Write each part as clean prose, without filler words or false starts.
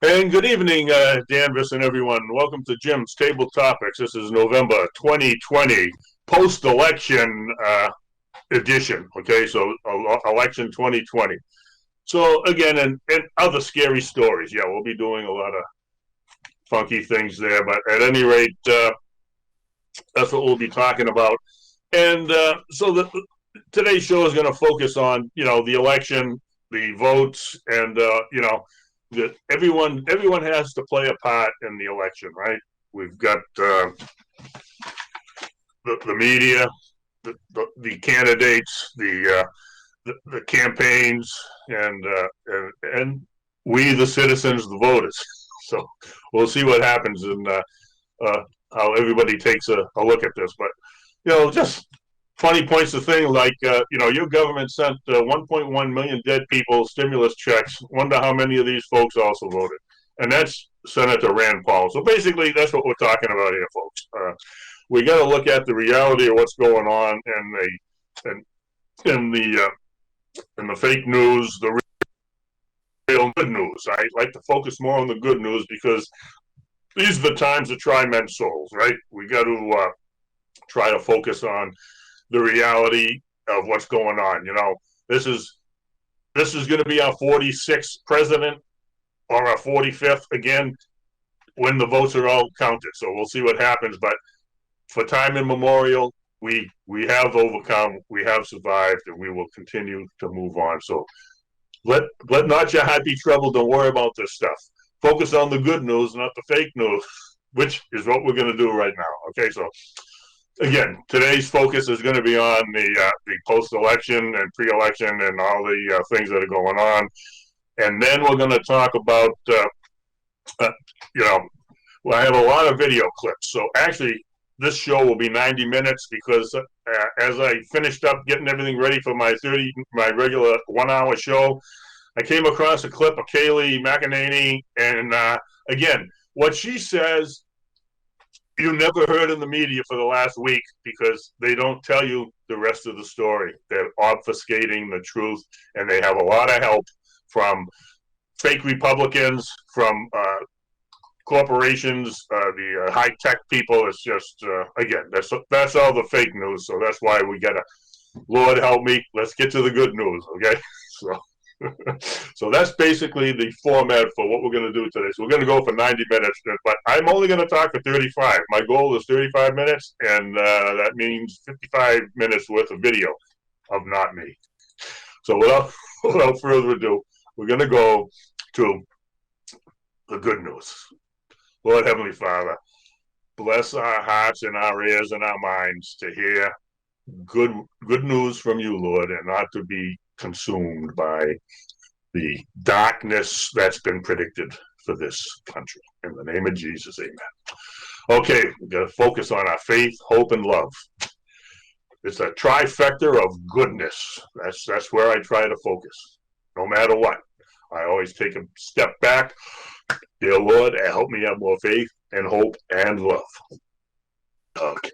And good evening, Danvers and everyone. Welcome to Jim's Table Topics. This is November 2020 post-election edition. Okay, so election 2020. So again, and other scary stories. Yeah, we'll be doing a lot of funky things there, but at any rate, that's what we'll be talking about. And today's show is going to focus on the election, the votes, and that everyone has to play a part in the election, right? We've got the media, the candidates, the campaigns, and we the citizens, the voters. So we'll see what happens and how everybody takes a look at this. But just funny points of thing like your government sent 1.1 million dead people stimulus checks. Wonder how many of these folks also voted, and that's Senator Rand Paul. So basically, that's what we're talking about here, folks. We got to look at the reality of what's going on in the fake news, the real good news. I like to focus more on the good news because these are the times to try men's souls, right? We got to try to focus on the reality of what's going on. This is going to be our 46th president or our 45th again when the votes are all counted. So we'll see what happens. But for time immemorial, we have overcome, we have survived, and we will continue to move on. So let not your heart be troubled. Don't worry about this stuff. Focus on the good news, not the fake news, which is what we're going to do right now. Okay, so again, today's focus is going to be on the post-election and pre-election and all the things that are going on, and then we're going to talk about I have a lot of video clips. So actually, this show will be 90 minutes because as I finished up getting everything ready for my regular 1 hour show, I came across a clip of Kayleigh McEnany, and again, what she says, you never heard in the media for the last week because they don't tell you the rest of the story. They're obfuscating the truth, and they have a lot of help from fake Republicans, from corporations, the high-tech people. It's just, again, that's all the fake news, so that's why we got to, Lord help me, let's get to the good news, okay? So that's basically the format for what we're going to do today. So we're going to go for 90 minutes, but I'm only going to talk for 35. My goal is 35 minutes, and that means 55 minutes worth of video of not me. So without further ado, we're going to go to the good news. Lord Heavenly Father, bless our hearts and our ears and our minds to hear good news from you, Lord, and not to be consumed by the darkness that's been predicted for this country. In the name of Jesus, amen. Okay, we're going to focus on our faith, hope, and love. It's a trifecta of goodness. That's where I try to focus, no matter what. I always take a step back. Dear Lord, help me have more faith and hope and love. Okay.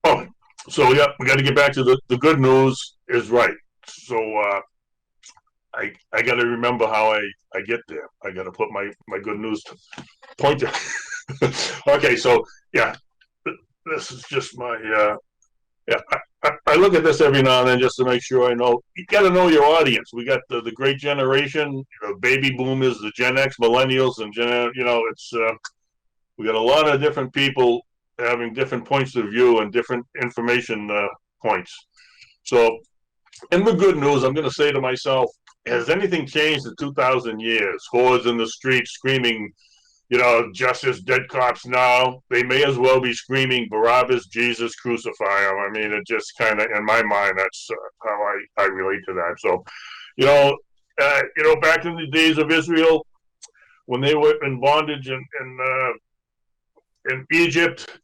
Oh, so yeah, we got to get back to the good news is right. So I got to remember how I get there. I got to put my good news pointer. Okay, so yeah, this is just my I look at this every now and then just to make sure I know. You got to know your audience. We got the great generation, baby boomers, the Gen X, millennials, and it's we got a lot of different people having different points of view and different information points. So, in the good news, I'm going to say to myself, has anything changed in 2,000 years? Hordes in the streets screaming, justice, dead cops now. They may as well be screaming, Barabbas, Jesus, crucify him. I mean, it just kind of, in my mind, that's how I relate to that. So, back in the days of Israel, when they were in bondage in Egypt,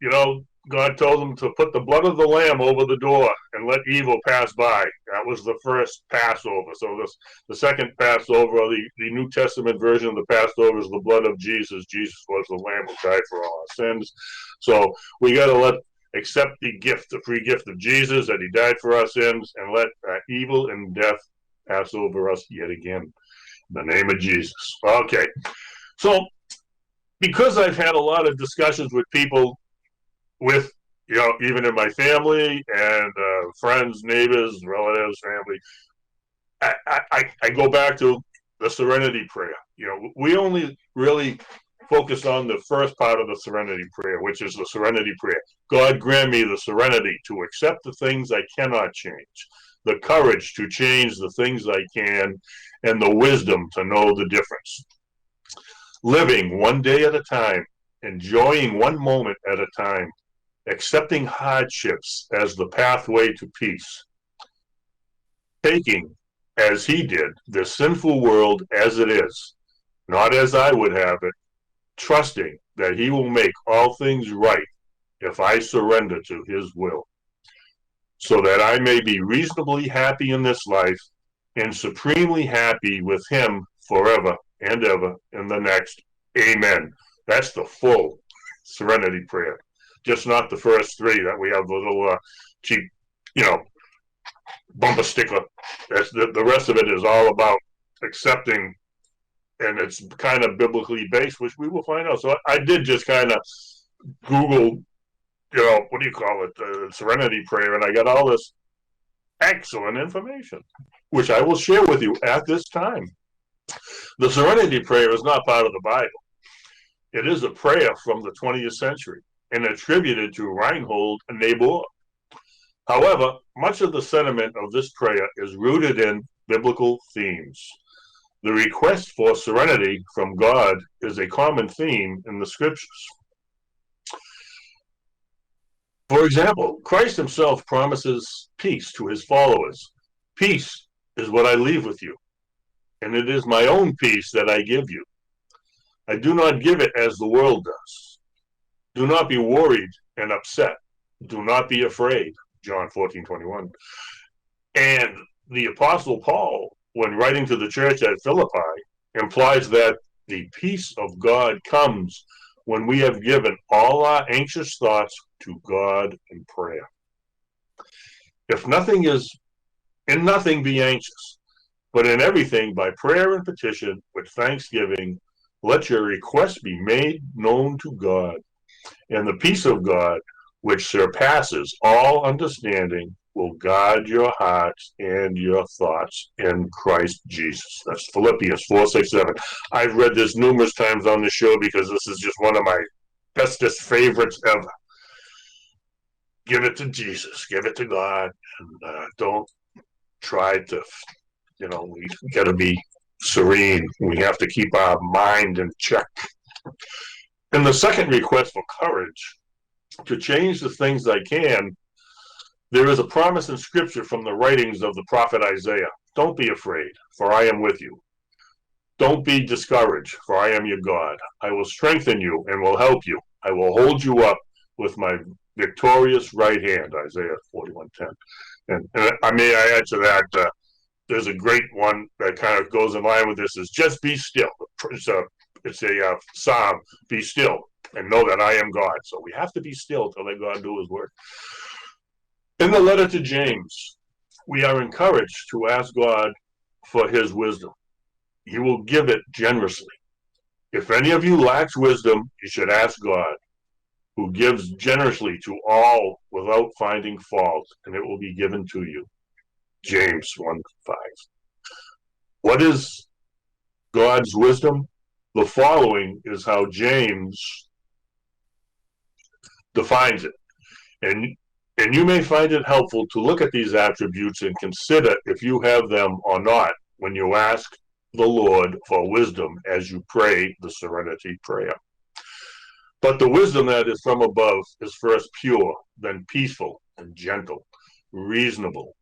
God told them to put the blood of the lamb over the door and let evil pass by. That was the first Passover. So the second Passover, the New Testament version of the Passover, is the blood of Jesus. Jesus was the lamb who died for all our sins. So we got to accept the free gift of Jesus, that he died for our sins, and let evil and death pass over us yet again. In the name of Jesus. Okay. So, because I've had a lot of discussions with people with, even in my family and friends, neighbors, relatives, family, I go back to the serenity prayer. We only really focus on the first part of the serenity prayer, which is the serenity prayer. God grant me the serenity to accept the things I cannot change, the courage to change the things I can, and the wisdom to know the difference. Living one day at a time, enjoying one moment at a time, accepting hardships as the pathway to peace, taking, as he did, this sinful world as it is, not as I would have it, trusting that he will make all things right if I surrender to his will, so that I may be reasonably happy in this life and supremely happy with him forever and ever in the next. Amen. That's the full serenity prayer, just not the first three that we have the little cheap, bumper sticker. That's the rest of it is all about accepting, and it's kind of biblically based, which we will find out. So I did just kind of Google, what do you call it, serenity prayer, and I got all this excellent information, which I will share with you at this time. The serenity prayer is not part of the Bible. It is a prayer from the 20th century and attributed to Reinhold Niebuhr. However, much of the sentiment of this prayer is rooted in biblical themes. The request for serenity from God is a common theme in the scriptures. For example, Christ himself promises peace to his followers. Peace is what I leave with you, and it is my own peace that I give you. I do not give it as the world does. Do not be worried and upset. Do not be afraid. John 14:21. And the Apostle Paul, when writing to the church at Philippi, implies that the peace of God comes when we have given all our anxious thoughts to God in prayer. If nothing is, in nothing be anxious, but in everything by prayer and petition with thanksgiving, let your requests be made known to God, and the peace of God, which surpasses all understanding, will guard your hearts and your thoughts in Christ Jesus. That's Philippians 4:6-7. I've read this numerous times on the show because this is just one of my bestest favorites ever. Give it to Jesus. Give it to God. And don't try to, we got to be serene. We have to keep our mind in check. And the second request for courage, to change the things I can, there is a promise in Scripture from the writings of the prophet Isaiah. Don't be afraid, for I am with you. Don't be discouraged, for I am your God. I will strengthen you and will help you. I will hold you up with my victorious right hand, Isaiah 41:10. And I may add to that, there's a great one that kind of goes in line with this, is just be still. It's a psalm, be still and know that I am God. So we have to be still to let God do his work. In the letter to James, we are encouraged to ask God for his wisdom. He will give it generously. If any of you lacks wisdom, you should ask God, who gives generously to all without finding fault, and it will be given to you. James 1:5. What is God's wisdom? The following is how James defines it. And you may find it helpful to look at these attributes and consider if you have them or not when you ask the Lord for wisdom as you pray the serenity prayer. But the wisdom that is from above is first pure, then peaceful and gentle, reasonable,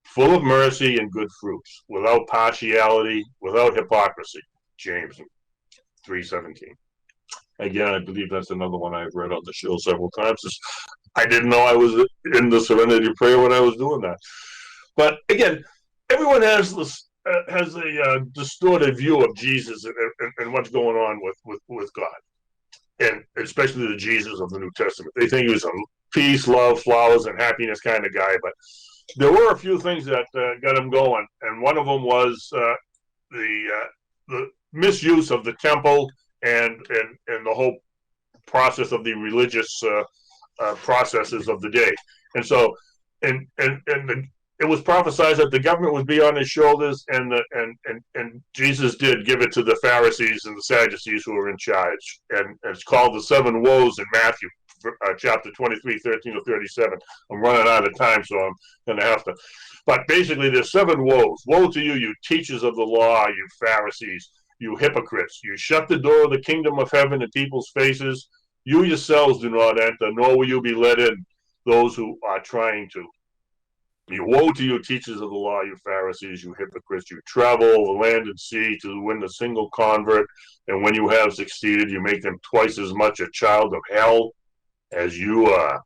full of mercy and good fruits, without partiality, without hypocrisy. James 3:17. Again, I believe that's another one I've read on the show several times. I didn't know I was in the serenity prayer when I was doing that. But again, everyone has a distorted view of Jesus and what's going on with God, and especially the Jesus of the New Testament. They think he was a peace, love, flowers, and happiness kind of guy. But there were a few things that got him going, and one of them was the the misuse of the temple and the whole process of the religious processes of the day. And so, it was prophesied that the government would be on his shoulders, and Jesus did give it to the Pharisees and the Sadducees who were in charge. And it's called the seven woes in Matthew, chapter 23, 13 to 37. I'm running out of time, so I'm going to have to. But basically, there's seven woes. Woe to you, you teachers of the law, you Pharisees, you hypocrites. You shut the door of the kingdom of heaven in people's faces. You yourselves do not enter, nor will you be let in, those who are trying to. Woe to you, teachers of the law, you Pharisees, you hypocrites. You travel over land and sea to win a single convert, and when you have succeeded, you make them twice as much a child of hell as you are.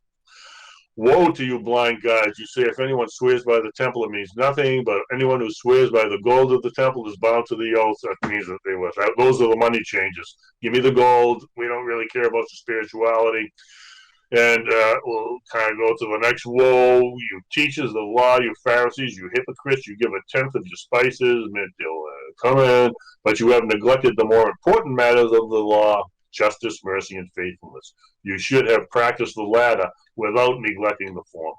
Woe to you, blind guides. You say, if anyone swears by the temple, it means nothing, but anyone who swears by the gold of the temple is bound to the oath. That means that they were. Those are the money changers. Give me the gold. We don't really care about the spirituality. And we'll kind of go to the next woe. You teachers of the law, you Pharisees, you hypocrites, you give a tenth of your spices, mint, they'll come in, but you have neglected the more important matters of the law, justice, mercy, and faithfulness. You should have practiced the latter without neglecting the former.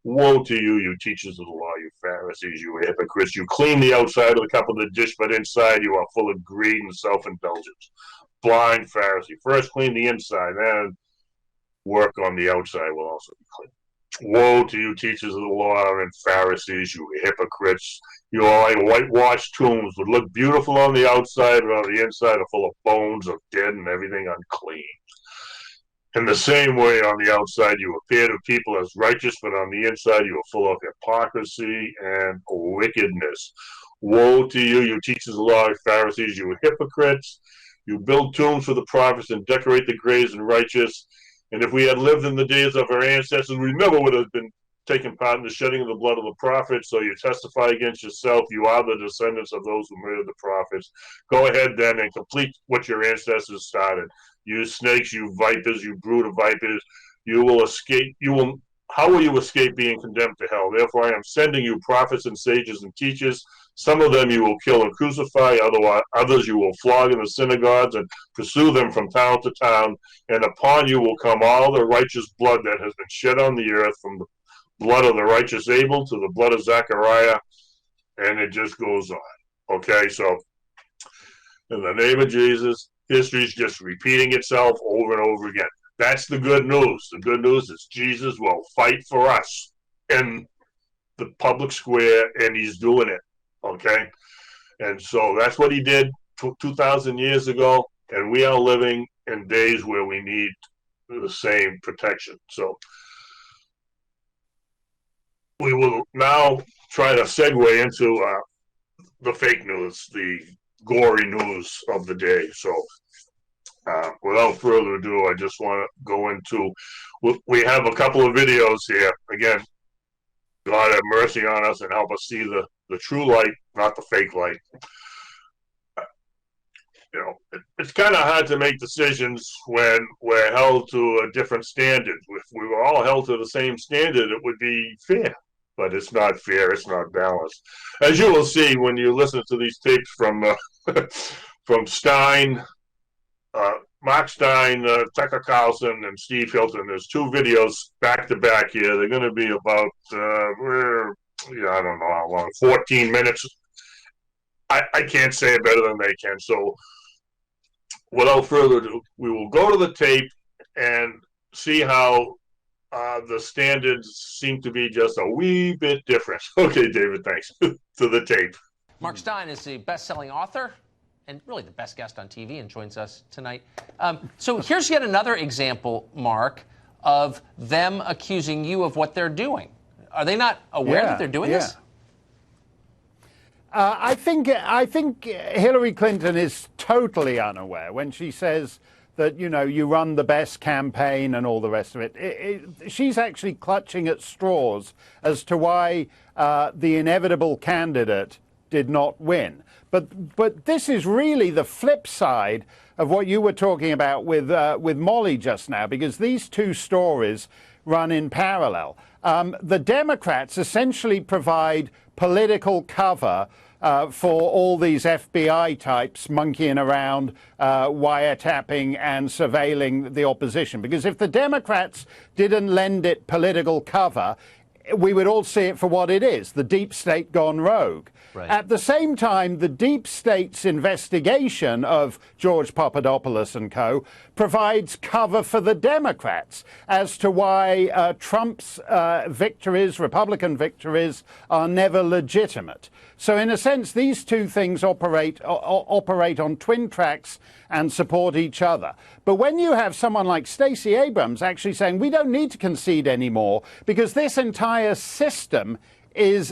Woe to you, you teachers of the law, you Pharisees, you hypocrites. You clean the outside of the cup of the dish, but inside you are full of greed and self-indulgence. Blind Pharisee. First clean the inside, then work on the outside will also be clean. Woe to you, teachers of the law and Pharisees, you hypocrites. You are like whitewashed tombs, would look beautiful on the outside, but on the inside are full of bones of dead and everything unclean. In the same way, on the outside, you appear to people as righteous, but on the inside, you are full of hypocrisy and wickedness. Woe to you, you teachers of the law and Pharisees, you hypocrites. You build tombs for the prophets and decorate the graves and righteous. And if we had lived in the days of our ancestors, we never would have been taking part in the shedding of the blood of the prophets. So you testify against yourself. You are the descendants of those who murdered the prophets. Go ahead then and complete what your ancestors started. You snakes, you vipers, you brood of vipers. You will escape. How will you escape being condemned to hell? Therefore, I am sending you prophets and sages and teachers. Some of them you will kill and crucify, others you will flog in the synagogues and pursue them from town to town, and upon you will come all the righteous blood that has been shed on the earth, from the blood of the righteous Abel to the blood of Zechariah, and it just goes on. Okay, so in the name of Jesus, history's just repeating itself over and over again. That's the good news. The good news is Jesus will fight for us in the public square, and he's doing it. Okay, and so that's what he did 2,000 years ago, and we are living in days where we need the same protection. So we will now try to segue into the fake news, the gory news of the day. So without further ado, I just want to go into, we have a couple of videos here. Again, God have mercy on us and help us see the true light, not the fake light. You know, it's kind of hard to make decisions when we're held to a different standard. If we were all held to the same standard, it would be fair. But it's not fair. It's not balanced. As you will see when you listen to these tapes from Stein, Mark Stein, Tucker Carlson, and Steve Hilton. There's two videos back to back here. They're going to be about, I don't know how long, 14 minutes. I can't say it better than they can. So without further ado, we will go to the tape and see how the standards seem to be just a wee bit different. Okay, David, thanks. To the tape. Mark Stein is the best-selling author and really the best guest on TV, and joins us tonight. So here's yet another example, Mark, of them accusing you of what they're doing. Are they not aware that they're doing this? I think Hillary Clinton is totally unaware when she says that, you know, you run the best campaign and all the rest of it. She's actually clutching at straws as to why the inevitable candidate did not win. But this is really the flip side of what you were talking about with Molly just now, because these two stories run in parallel. The Democrats essentially provide political cover for all these FBI types monkeying around, wiretapping and surveilling the opposition. Because if the Democrats didn't lend it political cover, we would all see it for what it is, the deep state gone rogue. Right. At the same time, the deep state's investigation of George Papadopoulos and co. provides cover for the Democrats as to why Trump's victories, Republican victories, are never legitimate. So in a sense, these two things operate on twin tracks and support each other. But when you have someone like Stacey Abrams actually saying we don't need to concede anymore because this entire system is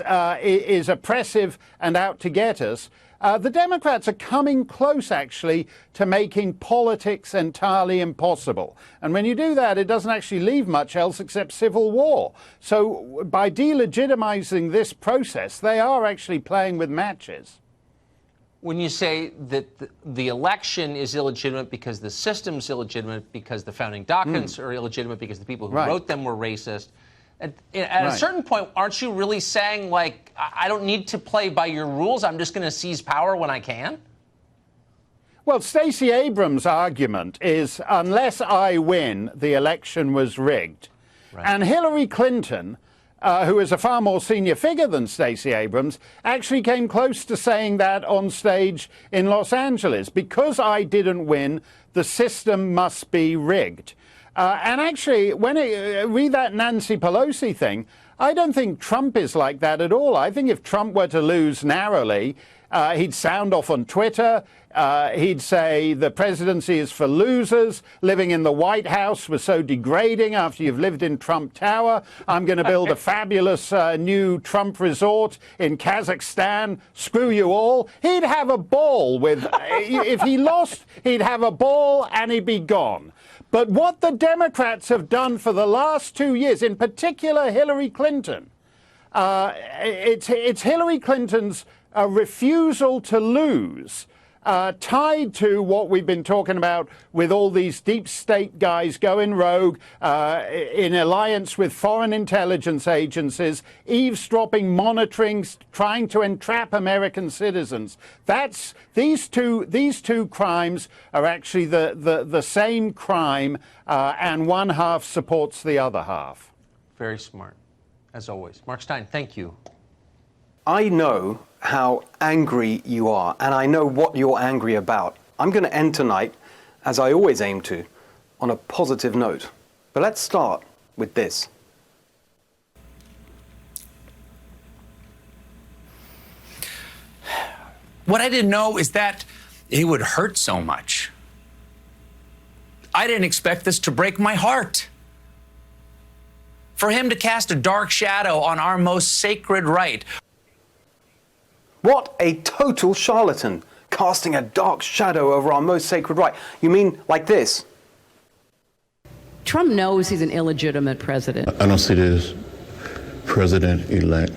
oppressive and out to get us, the Democrats are coming close, actually, to making politics entirely impossible. And when you do that, it doesn't actually leave much else except civil war. So by delegitimizing this process, they are actually playing with matches. When you say that the election is illegitimate because the system's illegitimate, because the founding documents are illegitimate, because the people who wrote them were racist, at a certain point, aren't you really saying, like, I don't need to play by your rules, I'm just going to seize power when I can? Well, Stacey Abrams' argument is, unless I win, the election was rigged. Right. And Hillary Clinton, who is a far more senior figure than Stacey Abrams, actually came close to saying that on stage in Los Angeles. Because I didn't win, the system must be rigged. And actually, when I read that Nancy Pelosi thing, I don't think Trump is like that at all. I think if Trump were to lose narrowly, he'd sound off on Twitter. He'd say the presidency is for losers. Living in the White House was so degrading after you've lived in Trump Tower. I'm going to build a fabulous new Trump resort in Kazakhstan. Screw you all. He'd have a ball with, if he lost, he'd have a ball and he'd be gone. But what the Democrats have done for the last 2 years, in particular Hillary Clinton, it's Hillary Clinton's refusal to lose, tied to what we've been talking about with all these deep state guys going rogue in alliance with foreign intelligence agencies, eavesdropping, monitoring, trying to entrap American citizens. That's these two crimes are actually the same crime, and one half supports the other half. Very smart, as always. Mark Steyn, thank you. I know how angry you are, and I know what you're angry about. I'm going to end tonight, as I always aim to, on a positive note. But let's start with this. What I didn't know is that it would hurt so much. I didn't expect this to break my heart. For him to cast a dark shadow on our most sacred right. What a total charlatan, casting a dark shadow over our most sacred right. You mean like this? Trump knows he's an illegitimate president. I don't see this president-elect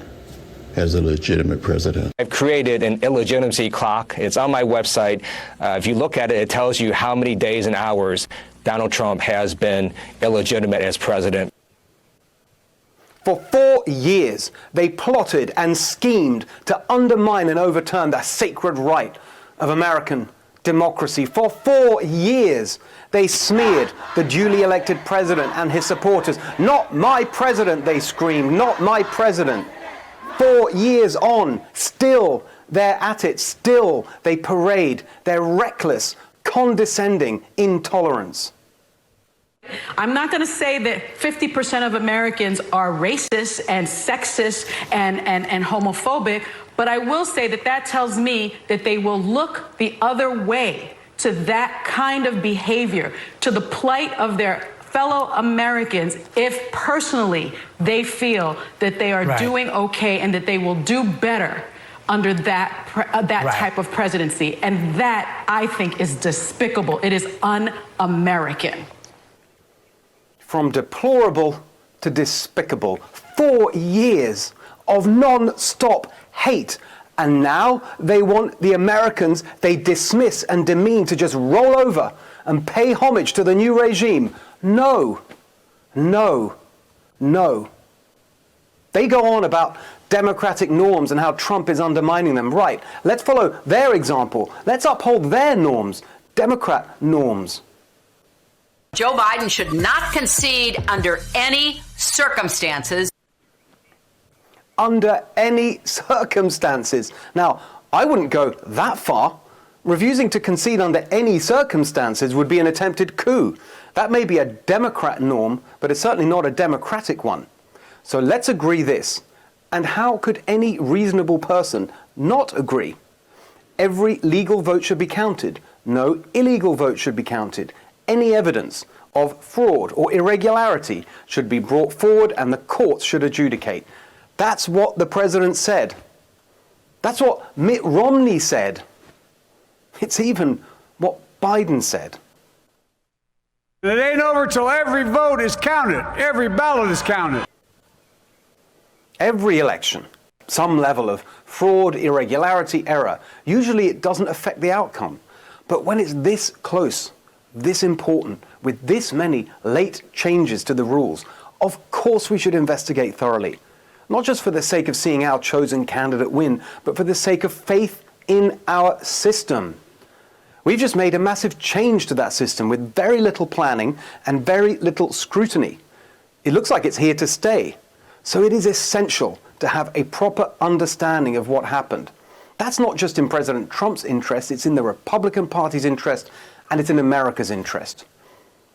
as a legitimate president. I've created an illegitimacy clock. It's on my website. If you look at it, it tells you how many days and hours Donald Trump has been illegitimate as president. For 4 years, they plotted and schemed to undermine and overturn the sacred right of American democracy. For 4 years, they smeared the duly elected president and his supporters. Not my president, they screamed, not my president. 4 years on, still they're at it, still they parade their reckless, condescending intolerance. I'm not going to say that 50% of Americans are racist and sexist and homophobic, but I will say that that tells me that they will look the other way to that kind of behavior, to the plight of their fellow Americans, if personally they feel that they are doing okay and that they will do better under that type of presidency. And that, I think, is despicable. It is un-American. From deplorable to despicable. 4 years of non-stop hate. And now they want the Americans they dismiss and demean to just roll over and pay homage to the new regime. No, no, no. They go on about democratic norms and how Trump is undermining them. Right, let's follow their example. Let's uphold their norms, Democrat norms. Joe Biden should not concede under any circumstances. Under any circumstances. Now, I wouldn't go that far. Refusing to concede under any circumstances would be an attempted coup. That may be a Democrat norm, but it's certainly not a democratic one. So let's agree this. And how could any reasonable person not agree? Every legal vote should be counted. No illegal vote should be counted. Any evidence of fraud or irregularity should be brought forward and the courts should adjudicate. That's what the president said. That's what Mitt Romney said. It's even what Biden said. It ain't over till every vote is counted. Every ballot is counted. Every election, some level of fraud, irregularity, error. Usually it doesn't affect the outcome. But when it's this close, this important, with this many late changes to the rules, of course we should investigate thoroughly. Not just for the sake of seeing our chosen candidate win, but for the sake of faith in our system. We've just made a massive change to that system with very little planning and very little scrutiny. It looks like it's here to stay. So it is essential to have a proper understanding of what happened. That's not just in President Trump's interest, it's in the Republican Party's interest, and it's in America's interest.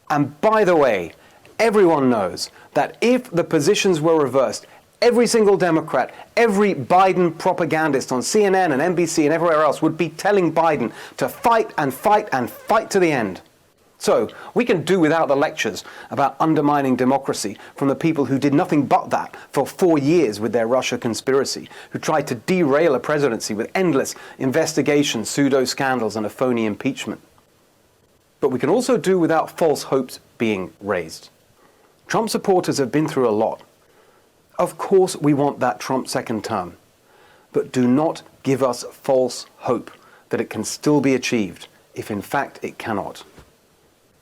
And by the way, everyone knows that if the positions were reversed, every single Democrat, every Biden propagandist on CNN and NBC and everywhere else would be telling Biden to fight and fight and fight to the end. So we can do without the lectures about undermining democracy from the people who did nothing but that for 4 years with their Russia conspiracy, who tried to derail a presidency with endless investigations, pseudo-scandals and a phony impeachment. But we can also do without false hopes being raised. Trump supporters have been through a lot. Of course we want that Trump second term, but do not give us false hope that it can still be achieved if in fact it cannot.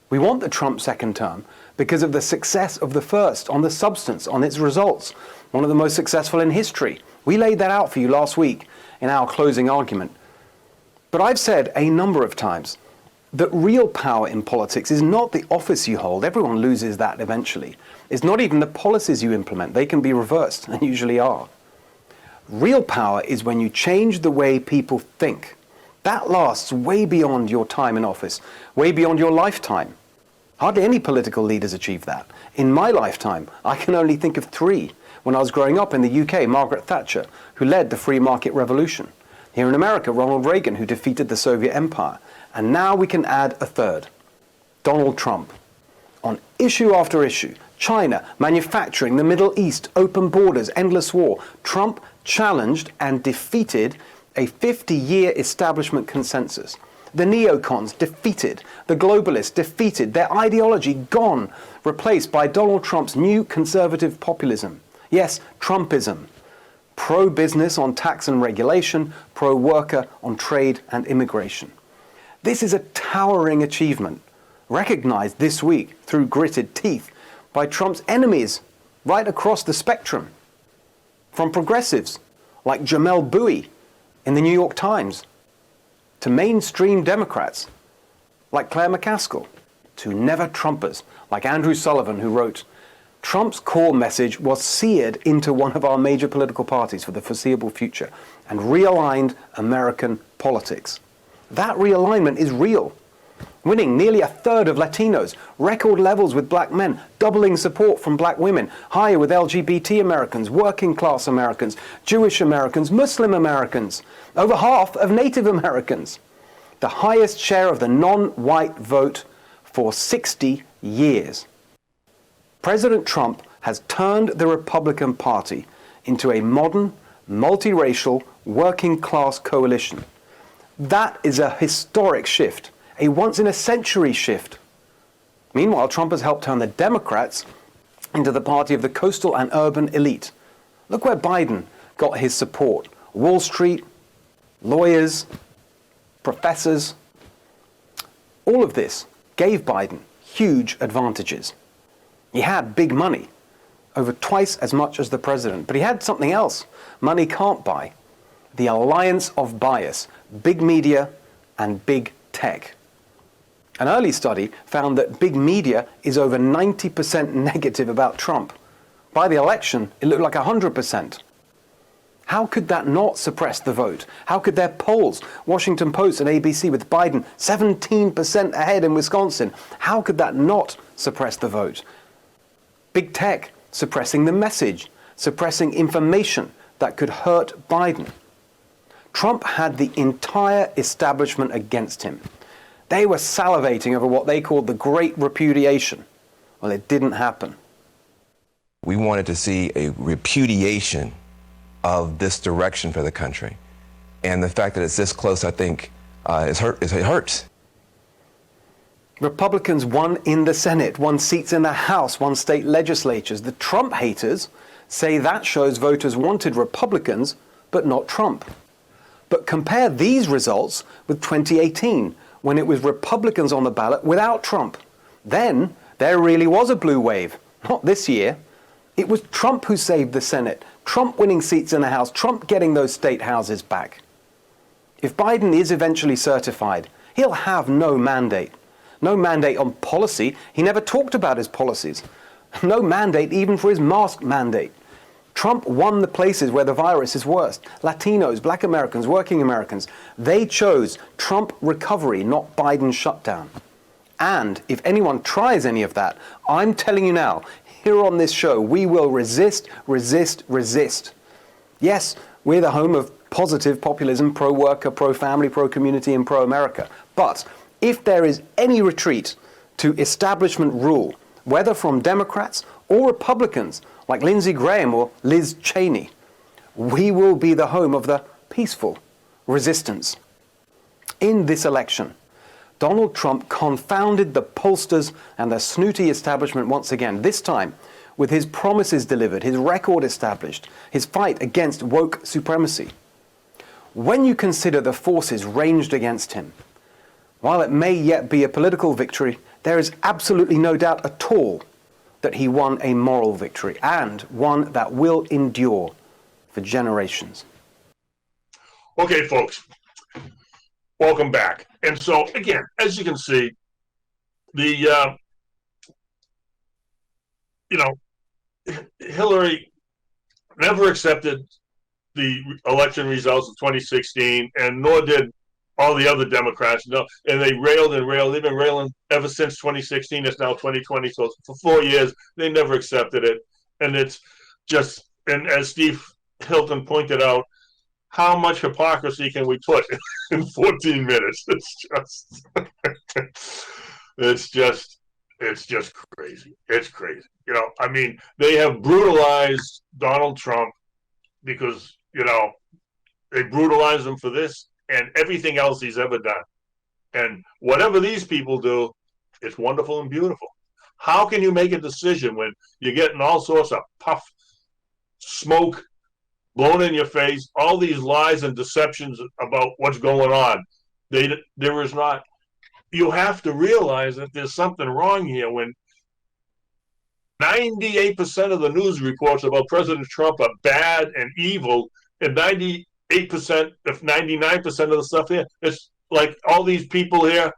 We want the Trump second term because of the success of the first, on the substance, on its results, one of the most successful in history. We laid that out for you last week in our closing argument. But I've said a number of times that real power in politics is not the office you hold. Everyone loses that eventually. It's not even the policies you implement. They can be reversed, and usually are. Real power is when you change the way people think. That lasts way beyond your time in office, way beyond your lifetime. Hardly any political leaders achieve that. In my lifetime, I can only think of 3. When I was growing up in the UK, Margaret Thatcher, who led the free market revolution. Here in America, Ronald Reagan, who defeated the Soviet Empire. And now we can add a third, Donald Trump. On issue after issue, China, manufacturing, the Middle East, open borders, endless war, Trump challenged and defeated a 50-year establishment consensus. The neocons defeated, the globalists defeated, their ideology gone, replaced by Donald Trump's new conservative populism. Yes, Trumpism. Pro-business on tax and regulation, pro-worker on trade and immigration. This is a towering achievement, recognized this week through gritted teeth by Trump's enemies right across the spectrum. From progressives like Jamel Bouie in the New York Times, to mainstream Democrats like Claire McCaskill, to never-Trumpers like Andrew Sullivan, who wrote, Trump's core message was seared into one of our major political parties for the foreseeable future and realigned American politics. That realignment is real. Winning nearly 1/3 of Latinos, record levels with black men, doubling support from black women, higher with LGBT Americans, working class Americans, Jewish Americans, Muslim Americans, over half of Native Americans. The highest share of the non-white vote for 60 years. President Trump has turned the Republican Party into a modern, multiracial, working class coalition. That is a historic shift, a once-in-a-century shift. Meanwhile, Trump has helped turn the Democrats into the party of the coastal and urban elite. Look where Biden got his support. Wall Street, lawyers, professors. All of this gave Biden huge advantages. He had big money. over twice as much as the president. But he had something else money can't buy: the alliance of bias, big media and big tech. An early study found that big media is over 90% negative about Trump. By the election, it looked like 100%. How could that not suppress the vote? How could their polls, Washington Post and ABC, with Biden 17% ahead in Wisconsin, how could that not suppress the vote? Big tech suppressing the message, suppressing information that could hurt Biden. Trump had the entire establishment against him. They were salivating over what they called the Great Repudiation. Well, it didn't happen. We wanted to see a repudiation of this direction for the country. And the fact that it's this close, I think, it hurts. Republicans won in the Senate, won seats in the House, won state legislatures. The Trump haters say that shows voters wanted Republicans, but not Trump. But compare these results with 2018, when it was Republicans on the ballot without Trump. Then there really was a blue wave. Not this year. It was Trump who saved the Senate, Trump winning seats in the House, Trump getting those state houses back. If Biden is eventually certified, he'll have no mandate. No mandate on policy. He never talked about his policies. No mandate even for his mask mandate. Trump won the places where the virus is worst. Latinos, Black Americans, working Americans. They chose Trump recovery, not Biden shutdown. And if anyone tries any of that, I'm telling you now, here on this show, we will resist, resist, resist. Yes, we're the home of positive populism, pro-worker, pro-family, pro-community, and pro-America. But if there is any retreat to establishment rule, whether from Democrats or Republicans, like Lindsey Graham or Liz Cheney, we will be the home of the peaceful resistance. In this election, Donald Trump confounded the pollsters and the snooty establishment once again, this time with his promises delivered, his record established, his fight against woke supremacy. When you consider the forces ranged against him, while it may yet be a political victory, there is absolutely no doubt at all that he won a moral victory, and one that will endure for generations. Okay, folks, welcome back. And so, again, as you can see, the, Hillary never accepted the election results of 2016, and nor did all the other Democrats. No, and they railed and railed. They've been railing ever since 2016. It's now 2020. So for 4 years, they never accepted it. And it's just, and as Steve Hilton pointed out, how much hypocrisy can we put in 14 minutes? It's just crazy. It's crazy. I mean, they have brutalized Donald Trump because, they brutalized him for this and everything else he's ever done. And whatever these people do, it's wonderful and beautiful. How can you make a decision when you're getting all sorts of puff, smoke blown in your face, all these lies and deceptions about what's going on? There is not. You have to realize that there's something wrong here when 98% of the news reports about President Trump are bad and evil, and 98%, if 99% of the stuff here, it's like all these people here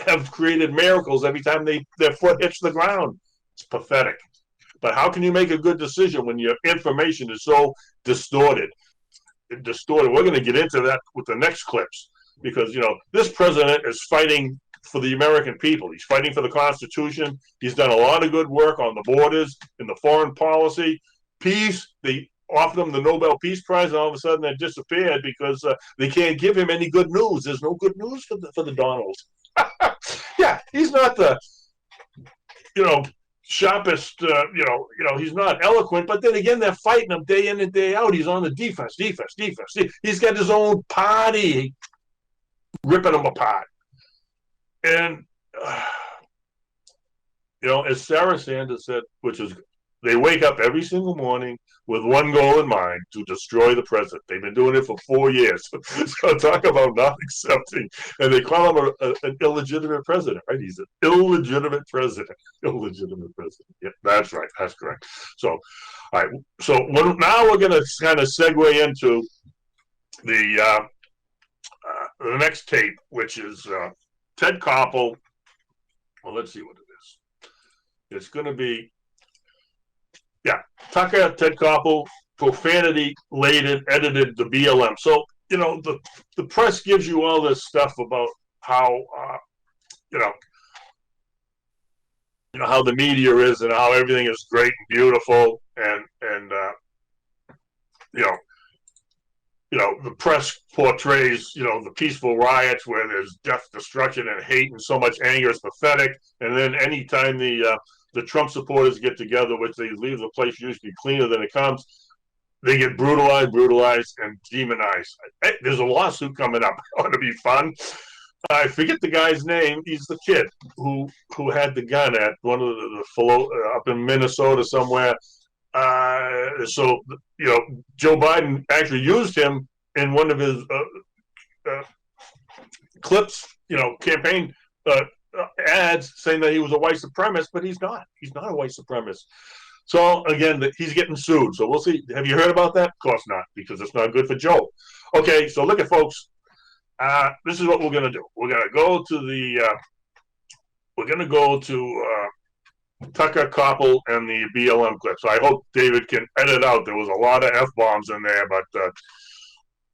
have created miracles every time their foot hits the ground. It's pathetic. But how can you make a good decision when your information is so distorted? We're going to get into that with the next clips because, this president is fighting for the American people. He's fighting for the Constitution. He's done a lot of good work on the borders, in the foreign policy, peace. They offered him the Nobel Peace Prize, and all of a sudden it disappeared because they can't give him any good news. There's no good news for the Donalds. Yeah, he's not the, sharpest, he's not eloquent, but then again, they're fighting him day in and day out. He's on the defense. He's got his own party ripping him apart. And, as Sarah Sanders said, which is They wake up every single morning with one goal in mind: to destroy the president. They've been doing it for 4 years. So talk about not accepting. And they call him an illegitimate president, right? He's an illegitimate president. Illegitimate president. Yeah, that's right. That's correct. So, all right. So now we're going to kind of segue into the next tape, which is Ted Koppel. Well, let's see what it is. It's going to be, Tucker, Ted Koppel, profanity-laden, edited the BLM. So, the press gives you all this stuff about how, how the media is and how everything is great and beautiful, and the press portrays, the peaceful riots where there's death, destruction, and hate, and so much anger is pathetic. And then anytime the Trump supporters get together, which they leave the place usually cleaner than it comes, they get brutalized, and demonized. Hey, there's a lawsuit coming up. It ought to be fun. I forget the guy's name. He's the kid who had the gun at one of the up in Minnesota somewhere. So Joe Biden actually used him in one of his clips, campaign ads, saying that he was a white supremacist, but he's not. He's not a white supremacist. So again, he's getting sued. So we'll see. Have you heard about that? Of course not, because it's not good for Joe. Okay, so look at folks. This is what we're gonna do. We're gonna go to Tucker, Koppel, and the BLM clip. So I hope David can edit out. There was a lot of F-bombs in there, but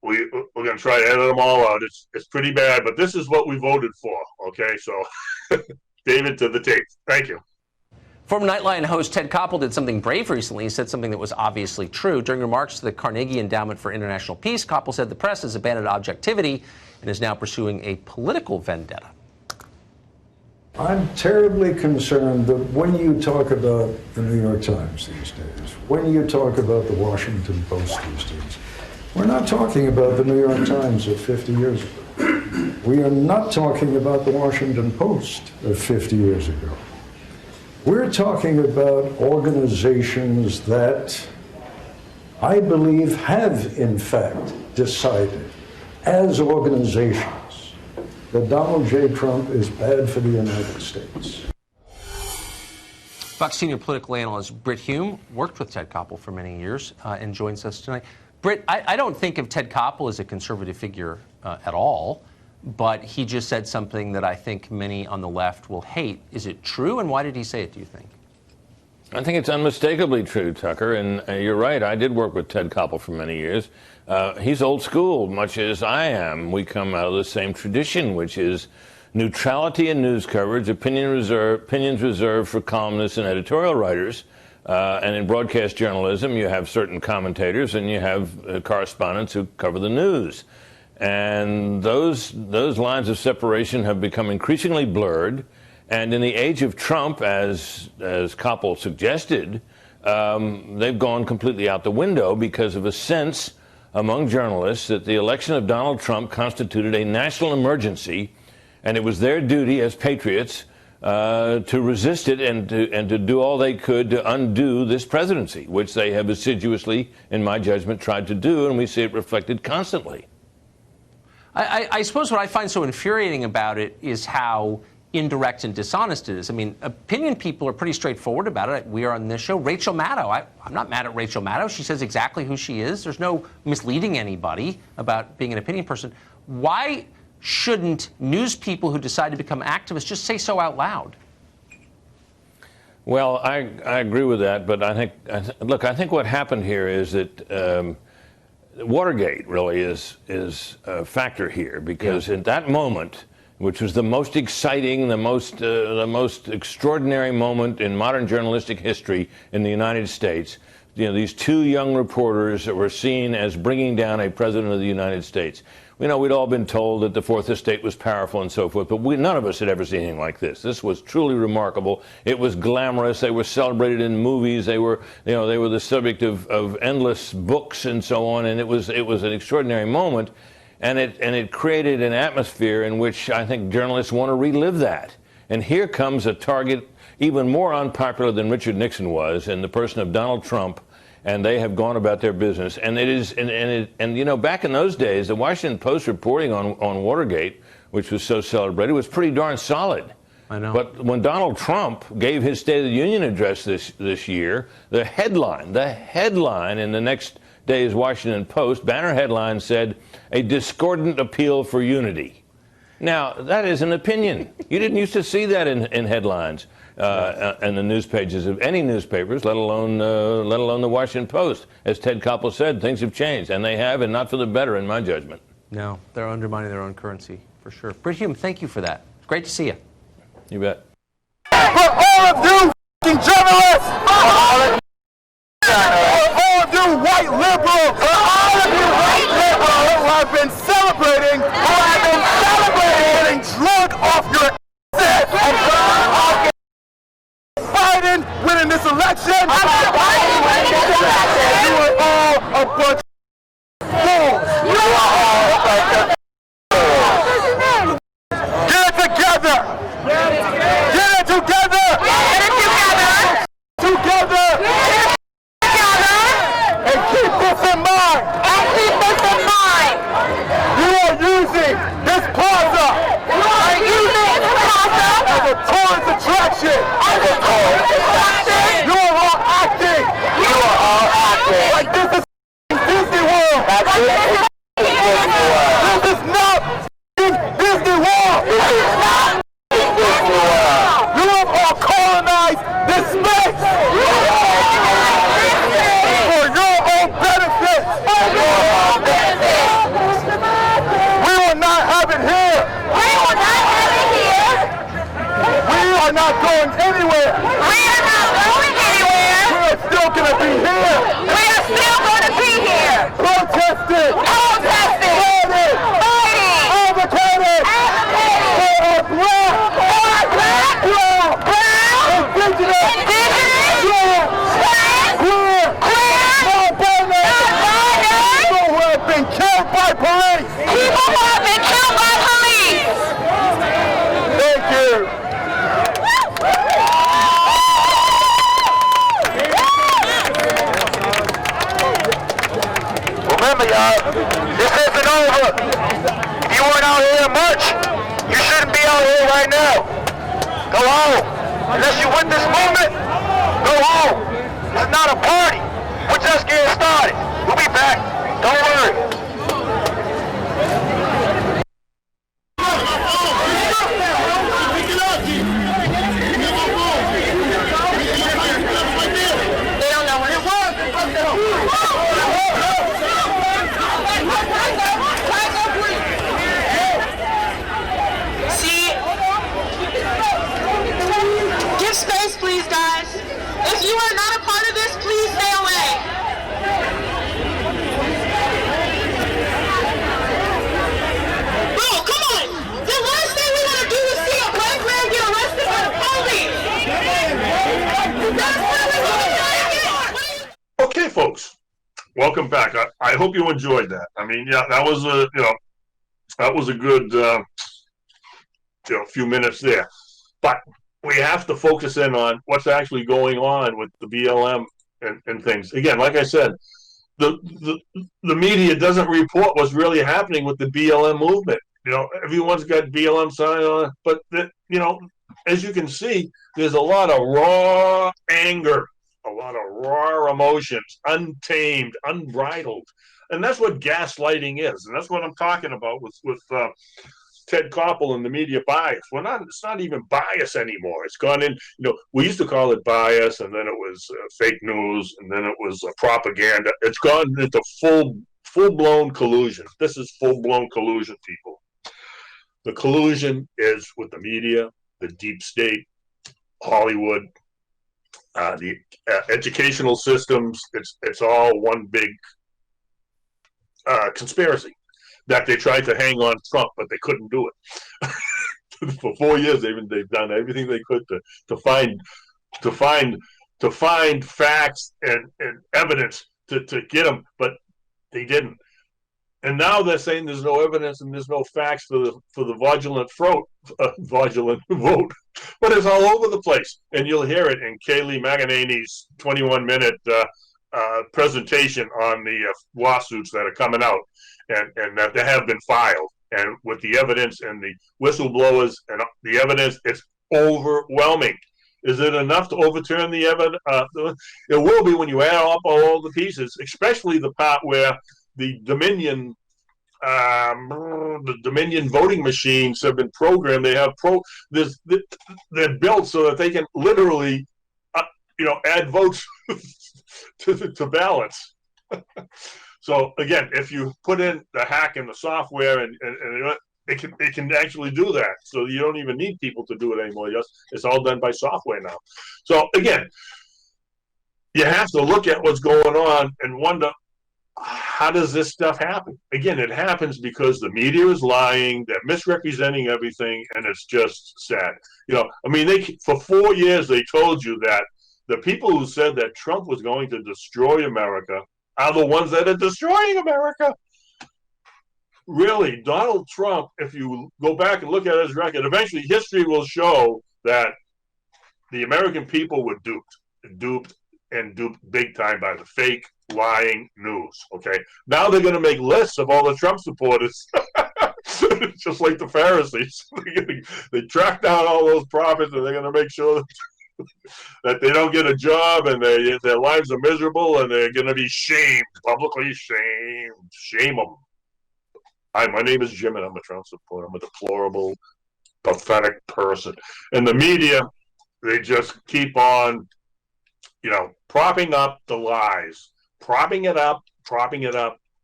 we're going to try to edit them all out. It's pretty bad, but this is what we voted for. Okay, so David, to the tape. Thank you. Former Nightline host Ted Koppel did something brave recently. He said something that was obviously true. During remarks to the Carnegie Endowment for International Peace, Koppel said the press has abandoned objectivity and is now pursuing a political vendetta. I'm terribly concerned that when you talk about the New York Times these days, when you talk about the Washington Post these days, we're not talking about the New York Times of 50 years ago. We are not talking about the Washington Post of 50 years ago. We're talking about organizations that I believe have, in fact, decided as organizations that Donald J. Trump is bad for the United States. Fox senior political analyst Britt Hume worked with Ted Koppel for many years and joins us tonight. Britt, I don't think of Ted Koppel as a conservative figure at all, but he just said something that I think many on the left will hate. Is it true, and why did he say it, do you think? I think it's unmistakably true, Tucker, and you're right. I did work with Ted Koppel for many years. He's old school, much as I am. We come out of the same tradition, which is neutrality in news coverage, opinions reserved for columnists and editorial writers. And in broadcast journalism, you have certain commentators and you have correspondents who cover the news. And those lines of separation have become increasingly blurred. And in the age of Trump, as Koppel suggested, they've gone completely out the window because of a sense among journalists that the election of Donald Trump constituted a national emergency, and it was their duty as patriots to resist it and to do all they could to undo this presidency, which they have assiduously, in my judgment, tried to do, and we see it reflected constantly. I suppose what I find so infuriating about it is how indirect and dishonest it is. I mean, opinion people are pretty straightforward about it. We are on this show. Rachel Maddow, I'm not mad at Rachel Maddow. She says exactly who she is. There's no misleading anybody about being an opinion person. Why shouldn't news people who decide to become activists just say so out loud? Well, I agree with that, but I think what happened here is that Watergate really is a factor here, because in that moment, which was the most exciting, the most extraordinary moment in modern journalistic history in the United States, these two young reporters that were seen as bringing down a president of the United States. We'd all been told that the Fourth Estate was powerful and so forth, but none of us had ever seen anything like this. This was truly remarkable. It was glamorous. They were celebrated in movies. They were the subject of endless books and so on, and it was an extraordinary moment. And it created an atmosphere in which I think journalists want to relive that. And here comes a target even more unpopular than Richard Nixon was, in the person of Donald Trump, and they have gone about their business. And it is, and you know, back in those days, the Washington Post reporting on Watergate, which was so celebrated, was pretty darn solid. I know. But when Donald Trump gave his State of the Union address this year, the headline in the next day's Washington Post, banner headline said, "A discordant appeal for unity." Now, that is an opinion. You didn't used to see that in headlines in the news pages of any newspapers, let alone the Washington Post. As Ted Koppel said, things have changed, and they have, and not for the better, in my judgment. No, they're undermining their own currency, for sure. Brit Hume, thank you for that. It's great to see you. You bet. For all of you journalists, for all of you white liberals, for all of you white liberals who have been celebrating, getting drunk off your asses and Biden winning this election. You are all a bunch of fools. You are all a bunch of fools. Get it together. Get it together. Get it together. Together. And keep this in mind. You are using this plaza. As a tourist attraction. You are all acting. Like this is Disney World. This is not Disney World. You have all colonized this space for your own benefit. We will not have it here. We are not going anywhere. We are still going to be here. Protesting. Fighting. Advocating. For our black. Indigenous. Queer. Non-binary. People who have been killed by police. Thank you. Remember, y'all, this isn't over. If you weren't out here much, you shouldn't be out here right now. Go home. Unless you win this movement, go home. It's not a party. We're just getting started. We'll be back. Don't worry. They don't know what it was. See? Give space, please, guys. If you are not a part of this, please stay away. Bro, come on! The last thing we want to do is see a black man get arrested by the police! That's what we want to do! Okay, folks, welcome back. I hope you enjoyed that. I mean, yeah, that was a good few minutes there. But we have to focus in on what's actually going on with the BLM and things. Again, like I said, the media doesn't report what's really happening with the BLM movement. You know, everyone's got BLM sign on, but as you can see, there's a lot of raw anger, a lot of raw emotions, untamed, unbridled, and that's what gaslighting is, and that's what I'm talking about with Ted Koppel and the media bias. It's not even bias anymore. It's gone in, we used to call it bias, and then it was fake news, and then it was propaganda. It's gone into full-blown collusion. This is full-blown collusion, people. The collusion is with the media, the deep state, Hollywood, the educational systems. It's all one big conspiracy that they tried to hang on Trump, but they couldn't do it. For 4 years, they've done everything they could to find facts and evidence to get him, but they didn't. And now they're saying there's no evidence and there's no facts for the fraudulent vote, but it's all over the place. And you'll hear it in Kayleigh McEnany's 21-minute presentation on the lawsuits that are coming out and that they have been filed. And with the evidence and the whistleblowers and the evidence, it's overwhelming. Is it enough to overturn the evidence? It will be when you add up all the pieces, especially the part where the Dominion voting machines have been programmed. They have they're built so that they can literally, add votes to ballots. So again, if you put in the hack in the software and it can actually do that. So you don't even need people to do it anymore. It's all done by software now. So again, you have to look at what's going on and wonder, how does this stuff happen? Again, it happens because the media is lying, they're misrepresenting everything, and it's just sad. For 4 years they told you that the people who said that Trump was going to destroy America are the ones that are destroying America. Really, Donald Trump, if you go back and look at his record, eventually history will show that the American people were duped big time by the fake, lying news. Okay, now they're going to make lists of all the Trump supporters, just like the Pharisees. They track down all those prophets, and they're going to make sure that they don't get a job and their lives are miserable, and they're going to be shamed, publicly shamed. Shame them. Hi, my name is Jim, and I'm a Trump supporter. I'm a deplorable, pathetic person. And the media, they just keep on, propping up the lies, propping it up,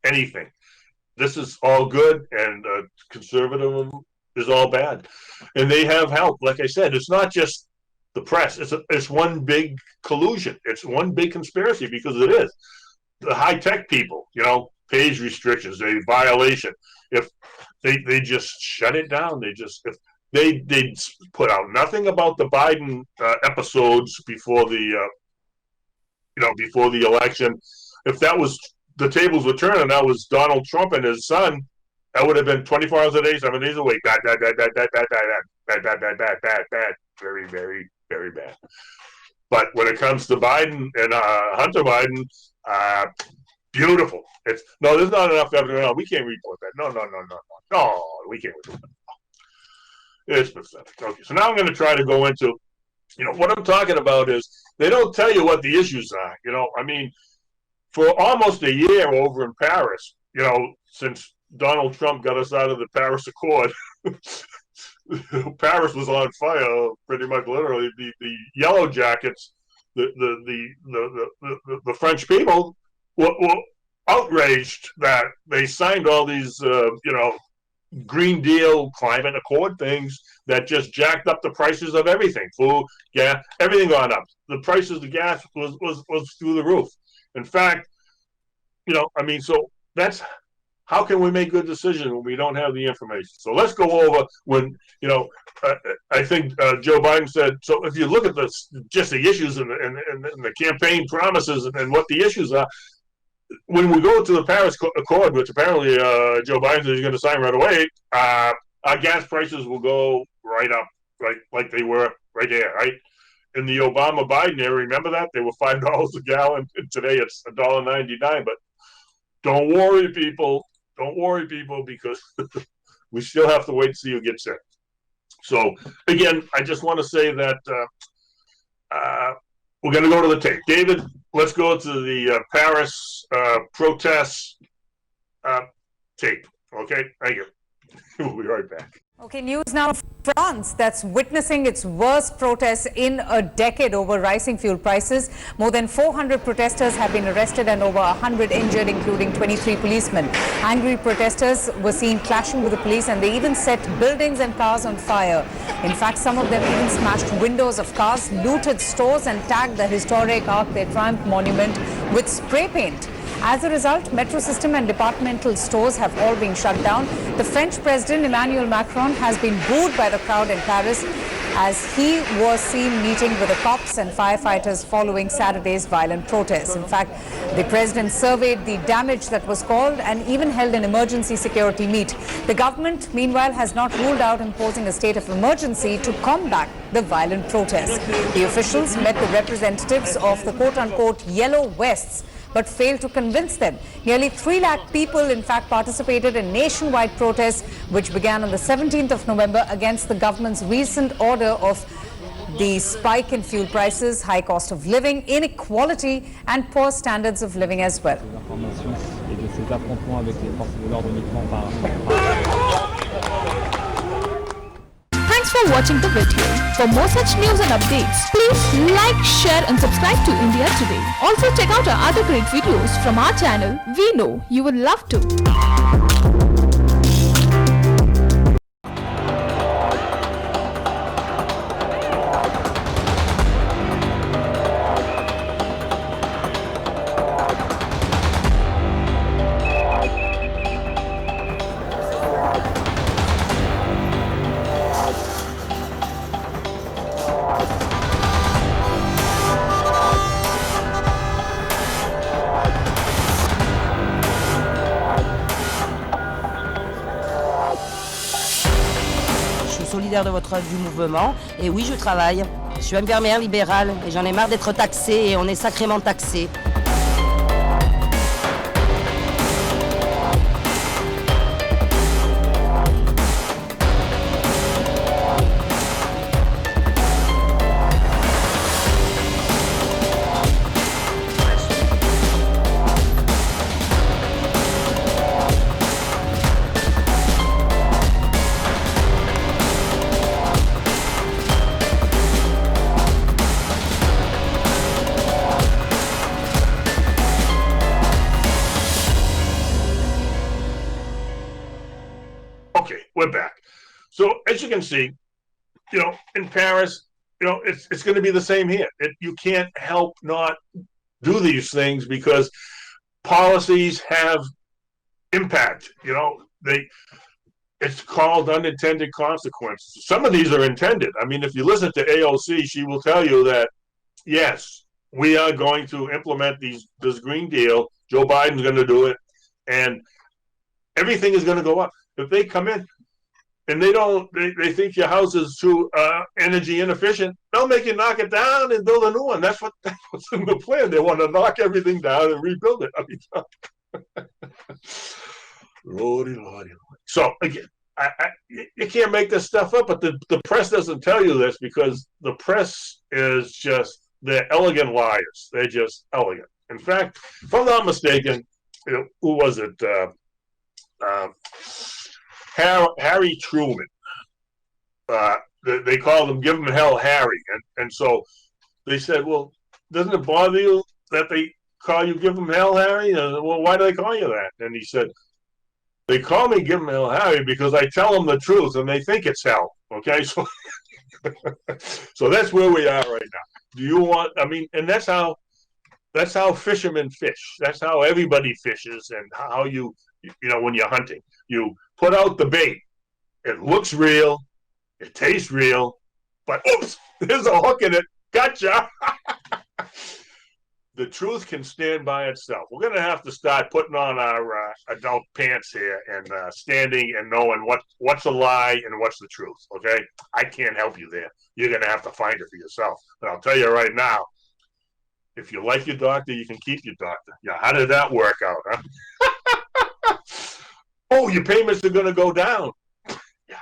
anything. This is all good, and conservative is all bad. And they have help. Like I said, it's not just the press. It's one big collusion. It's one big conspiracy, because it is. The high-tech people, page restrictions, a violation. If they just shut it down, if they put out nothing about the Biden episodes before the election. If that was the tables were turning, that was Donald Trump and his son, that would have been 24 hours a day, 7 days a week. Bad, very, very, very bad. But when it comes to Biden and Hunter Biden, beautiful. There's not enough evidence. No, we can't report that. No, we can't report that. It's pathetic. Okay, so now I'm going to try to go into, what I'm talking about is they don't tell you what the issues are. For almost a year over in Paris, since Donald Trump got us out of the Paris Accord, Paris was on fire, pretty much literally. The yellow jackets, the French people were outraged that they signed all these, Green Deal, climate accord things that just jacked up the prices of everything, food, gas, everything gone up. The prices of gas was through the roof. In fact, so that's, how can we make good decisions when we don't have the information? So let's go over when, I think Joe Biden said, so if you look at just the issues and the campaign promises and what the issues are, when we go to the Paris Accord, which apparently Joe Biden is going to sign right away, our gas prices will go right up, like they were right there, right? In the Obama-Biden era, remember that? They were $5 a gallon, and today it's $1.99. But don't worry, people, because we still have to wait to see who gets in. So, again, I just want to say that we're going to go to the tape. David, let's go to the Paris protests tape. Okay, thank you. We'll be right back. Okay, news now. France, that's witnessing its worst protests in a decade over rising fuel prices. More than 400 protesters have been arrested and over 100 injured, including 23 policemen. Angry protesters were seen clashing with the police, and they even set buildings and cars on fire. In fact, some of them even smashed windows of cars, looted stores, and tagged the historic Arc de Triomphe monument with spray paint. As a result, metro system and departmental stores have all been shut down. The French President Emmanuel Macron has been booed by the crowd in Paris. as he was seen meeting with the cops and firefighters following Saturday's violent protests. In fact, the president surveyed the damage that was caused and even held an emergency security meet. The government, meanwhile, has not ruled out imposing a state of emergency to combat the violent protests. The officials met the representatives of the quote-unquote yellow vests but failed to convince them. Nearly 3 lakh people, in fact, participated in nationwide protests, which began on the 17th of November against the government's recent order of the spike in fuel prices, high cost of living, inequality, and poor standards of living as well. Thanks for watching the video. For more such news and updates, please like, share and subscribe to India Today. Also check out our other great videos from our channel. We know you would love to. Solidaire de du mouvement et oui je travaille. Je suis infirmière libérale et j'en ai marre d'être taxée et on est sacrément taxé. We're back. So as you can see, in Paris, it's going to be the same here. You can't help not do these things because policies have impact. It's called unintended consequences. Some of these are intended. I mean, if you listen to AOC, she will tell you that, yes, we are going to implement this Green Deal. Joe Biden's going to do it. And everything is going to go up. If they come in and they think your house is too energy inefficient, they'll make you knock it down and build a new one. That's what's in the plan. They want to knock everything down and rebuild it. I mean, Lordy. So again, you can't make this stuff up, but the press doesn't tell you this because the press is they're elegant liars. They're just elegant. In fact, if I'm not mistaken, who was it? Harry Truman. They called him, give him hell, Harry. And so they said, well, doesn't it bother you that they call you give him hell, Harry? Well, why do they call you that? And he said, they call me give him hell, Harry, because I tell them the truth and they think it's hell. Okay, so so that's where we are right now. And that's how fishermen fish. That's how everybody fishes, and how when you're hunting, you put out the bait. It looks real, it tastes real, but oops, there's a hook in it. Gotcha. The truth can stand by itself. We're going to have to start putting on our adult pants here and standing and knowing what's a lie and what's the truth, okay? I can't help you there. You're going to have to find it for yourself. And I'll tell you right now, if you like your doctor, you can keep your doctor. Yeah, how did that work out, huh? Oh, your payments are going to go down. Yeah.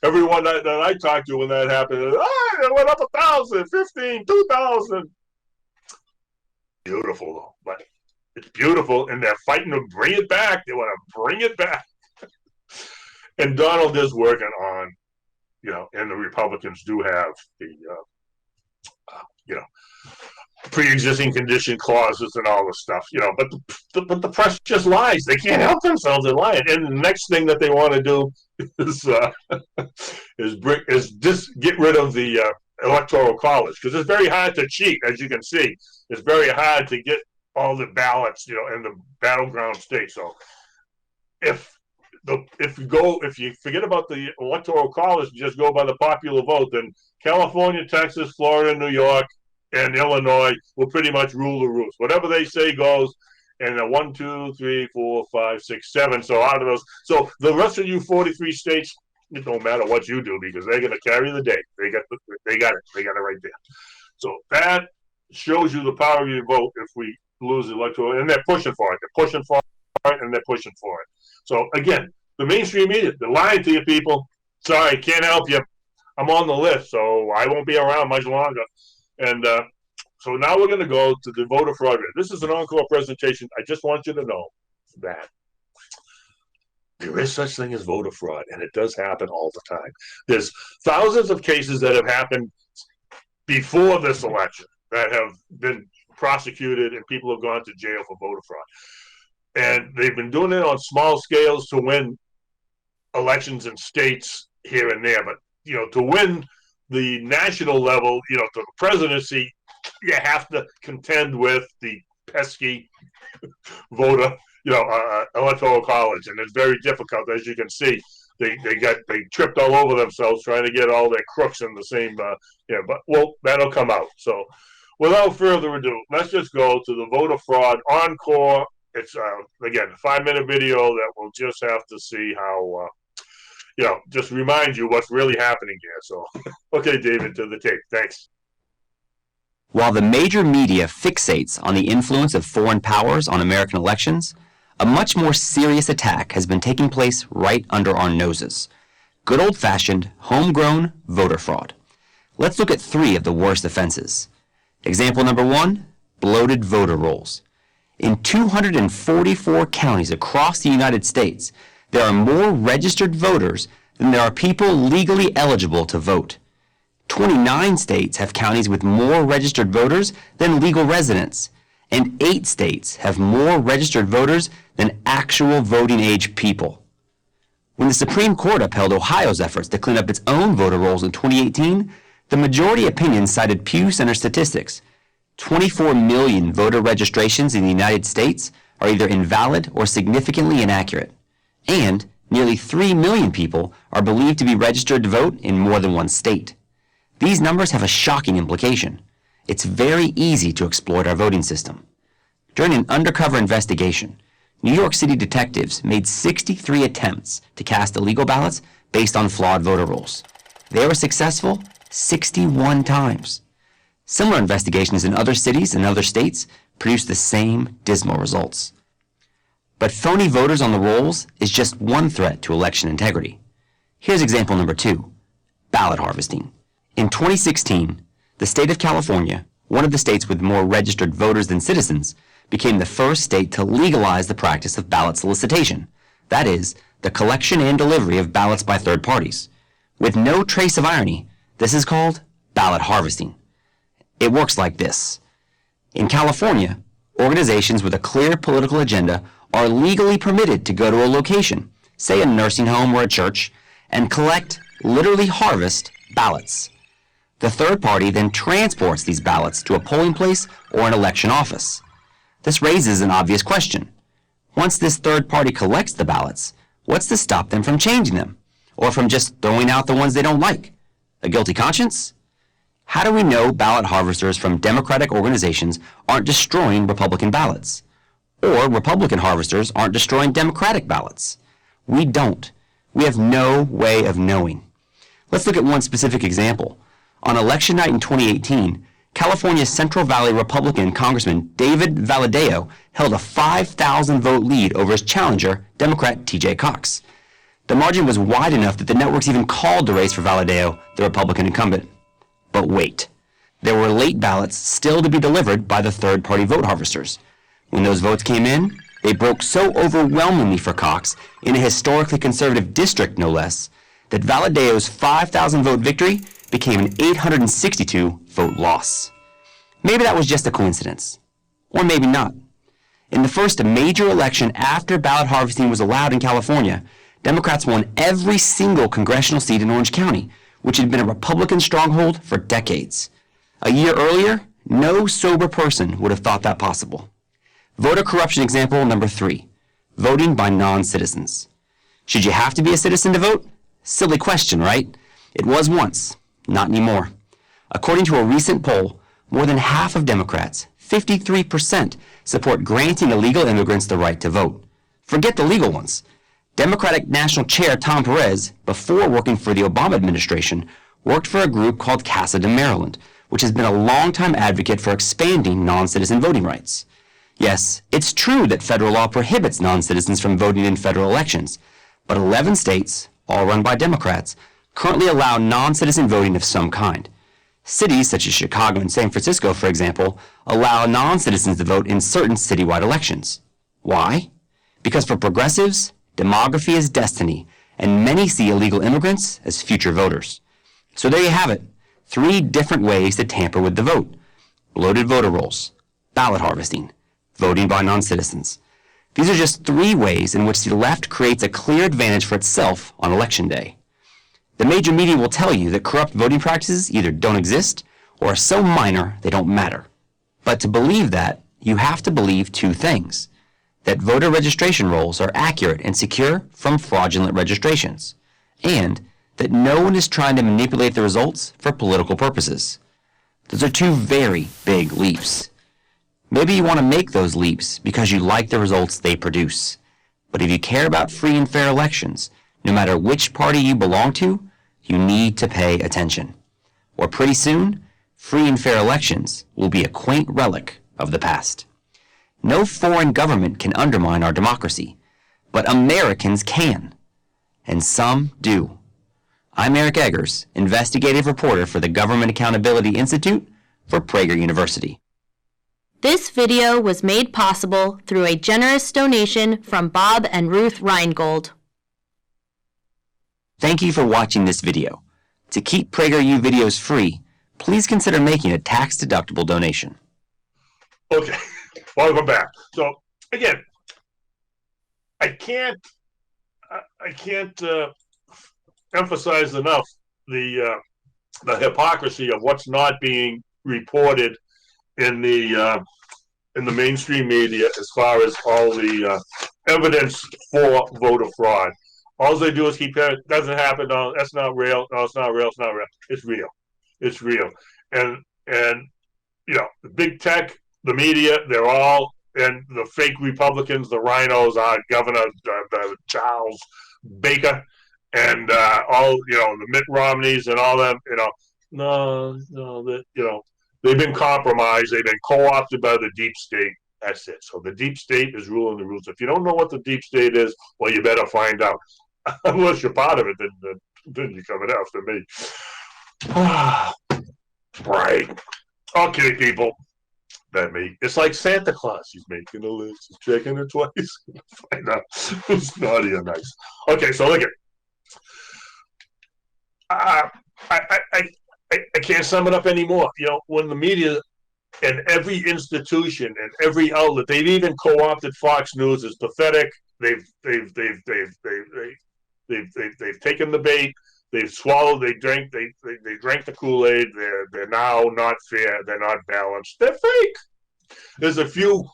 Everyone that I talked to when that happened, it went up 1,000, 15, 2,000. Beautiful, though. But it's beautiful, and they're fighting to bring it back. They want to bring it back. And Donald is working on, and the Republicans do have the, pre-existing condition clauses and all this stuff, but the press just lies. They can't help themselves in lying. And the next thing that they want to do is just get rid of the electoral college, because it's very hard to cheat, as you can see. It's very hard to get all the ballots, in the battleground states. So if if you forget about the electoral college, just go by the popular vote, then California, Texas, Florida, New York, and Illinois will pretty much rule the roost. Whatever they say goes. And 1, 2, 3, 4, 5, 6, 7. So out of those, so the rest of you 43 states, it don't matter what you do because they're going to carry the day. They got it right there. So that shows you the power of your vote if we lose the electoral, and they're pushing for it. They're pushing for it, and they're pushing for it. So again, the mainstream media, they're lying to you people. Sorry, can't help you. I'm on the list, so I won't be around much longer. And so now we're going to go to the voter fraud. This is an encore presentation. I just want you to know that there is such thing as voter fraud, and it does happen all the time. There's thousands of cases that have happened before this election that have been prosecuted, and people have gone to jail for voter fraud. And they've been doing it on small scales to win elections in states here and there. But, to win the national level, to the presidency, you have to contend with the pesky voter, electoral college, and it's very difficult. As you can see, they tripped all over themselves trying to get all their crooks in the same. But that'll come out. So, without further ado, let's just go to the voter fraud encore. It's again a 5-minute video that we'll just have to see how. Just remind you what's really happening here. So, okay, David, to the tape. Thanks. While the major media fixates on the influence of foreign powers on American elections, a much more serious attack has been taking place right under our noses. Good old-fashioned, homegrown voter fraud. Let's look at 3 of the worst offenses. Example number 1, bloated voter rolls. In 244 counties across the United States, there are more registered voters than there are people legally eligible to vote. 29 states have counties with more registered voters than legal residents, and 8 states have more registered voters than actual voting age people. When the Supreme Court upheld Ohio's efforts to clean up its own voter rolls in 2018, the majority opinion cited Pew Center statistics. 24 million voter registrations in the United States are either invalid or significantly inaccurate, and nearly 3 million people are believed to be registered to vote in more than one state. These numbers have a shocking implication. It's very easy to exploit our voting system. During an undercover investigation, New York City detectives made 63 attempts to cast illegal ballots based on flawed voter rolls. They were successful 61 times. Similar investigations in other cities and other states produced the same dismal results. But phony voters on the rolls is just one threat to election integrity. Here's example number 2, ballot harvesting. In 2016, the state of California, one of the states with more registered voters than citizens, became the first state to legalize the practice of ballot solicitation. That is, the collection and delivery of ballots by third parties. With no trace of irony, this is called ballot harvesting. It works like this. In California, organizations with a clear political agenda are legally permitted to go to a location, say a nursing home or a church, and collect, literally harvest, ballots. The third party then transports these ballots to a polling place or an election office. This raises an obvious question. Once this third party collects the ballots, what's to stop them from changing them? Or from just throwing out the ones they don't like? A guilty conscience? How do we know ballot harvesters from Democratic organizations aren't destroying Republican ballots? Or Republican harvesters aren't destroying Democratic ballots? We don't. We have no way of knowing. Let's look at one specific example. On election night in 2018, California's Central Valley Republican Congressman David Valadao held a 5,000 vote lead over his challenger, Democrat T.J. Cox. The margin was wide enough that the networks even called the race for Valadao the Republican incumbent. But wait, there were late ballots still to be delivered by the third-party vote harvesters. When those votes came in, they broke so overwhelmingly for Cox, in a historically conservative district no less, that Valadao's 5,000 vote victory became an 862 vote loss. Maybe that was just a coincidence, or maybe not. In the first major election after ballot harvesting was allowed in California, Democrats won every single congressional seat in Orange County, which had been a Republican stronghold for decades. A year earlier, no sober person would have thought that possible. Voter corruption example number 3, voting by non-citizens. Should you have to be a citizen to vote? Silly question, right? It was once, not anymore. According to a recent poll, more than half of Democrats, 53%, support granting illegal immigrants the right to vote. Forget the legal ones. Democratic National Chair Tom Perez, before working for the Obama administration, worked for a group called Casa de Maryland, which has been a longtime advocate for expanding non-citizen voting rights. Yes, it's true that federal law prohibits non-citizens from voting in federal elections, but 11 states, all run by Democrats, currently allow non-citizen voting of some kind. Cities such as Chicago and San Francisco, for example, allow non-citizens to vote in certain citywide elections. Why? Because for progressives, demography is destiny, and many see illegal immigrants as future voters. So there you have it, 3 different ways to tamper with the vote. Bloated voter rolls, ballot harvesting, voting by non-citizens. These are just 3 ways in which the left creates a clear advantage for itself on Election Day. The major media will tell you that corrupt voting practices either don't exist or are so minor they don't matter. But to believe that, you have to believe 2 things. That voter registration rolls are accurate and secure from fraudulent registrations, and that no one is trying to manipulate the results for political purposes. Those are 2 very big leaps. Maybe you want to make those leaps because you like the results they produce. But if you care about free and fair elections, no matter which party you belong to, you need to pay attention. Or pretty soon, free and fair elections will be a quaint relic of the past. No foreign government can undermine our democracy, but Americans can. And some do. I'm Eric Eggers, investigative reporter for the Government Accountability Institute for Prager University. This video was made possible through a generous donation from Bob and Ruth Reingold. Thank you for watching this video. To keep PragerU videos free, please consider making a tax-deductible donation. Okay, welcome back. So again, I can't emphasize enough the hypocrisy of what's not being reported in the mainstream media as far as all the evidence for voter fraud. All they do is keep saying, doesn't happen. No, that's not real. No, it's not real. It's not real. It's real. It's real. And you know, the big tech, the media, they're all, and the fake Republicans, the rhinos, Governor Charles Baker, and all, you know, the Mitt Romneys and all them, you know, they've been compromised. They've been co-opted by the deep state. That's it. So the deep state is ruling the rules. If you don't know what the deep state is, well, you better find out. Unless you're part of it, then you're coming after me. Right. Okay, people. It's like Santa Claus. He's making a list. He's checking it twice. Find out who's naughty or nice. Okay, so look at. I can't sum it up anymore. You know, when the media and every institution and every outlet, they've even co-opted Fox News, is pathetic. They've taken the bait. They've swallowed. They drank the Kool-Aid. They're now not fair. They're not balanced. They're fake. There's a few.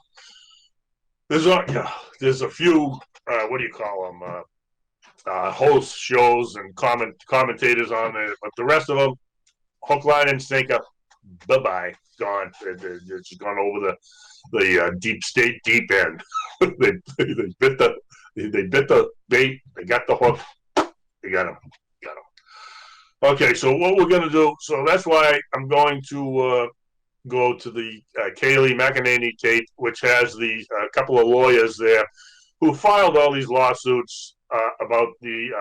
There's a few. What do you call them? Host shows and commentators on it, but the rest of them, hook, line, and sinker. Bye-bye. Gone. It's gone over the deep state deep end. they bit the bait. They got the hook. They got them. Okay, so what we're going to do, so that's why I'm going to go to the Kayleigh McEnany tape, which has the couple of lawyers there who filed all these lawsuits about the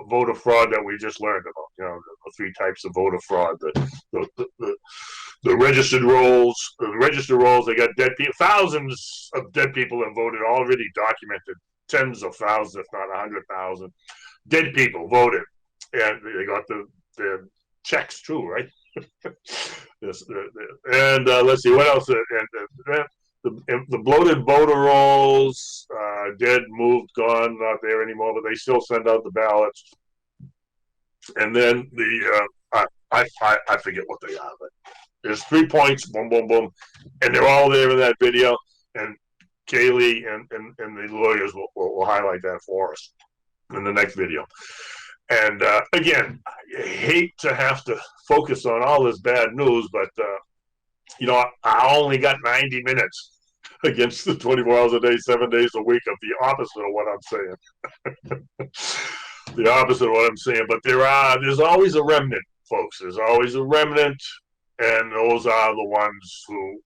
voter fraud that we just learned about. You know, the 3 types of voter fraud: the registered rolls. The registered rolls. They got dead people. Thousands of dead people have voted already, documented. Tens of thousands, if not 100,000, dead people voted, and they got their checks too, right? Yes, and let's see what else. The bloated voter rolls, dead, moved, gone, not there anymore, but they still send out the ballots. And then I forget what they are, but there's 3 points, boom, boom, boom, and they're all there in that video. And Kayleigh and the lawyers will highlight that for us. in the next video. And again, I hate to have to focus on all this bad news, but I only got 90 minutes against the 24 hours a day, 7 days a week of the opposite of what I'm saying. The opposite of what I'm saying. But there's always a remnant, folks. There's always a remnant, and those are the ones who,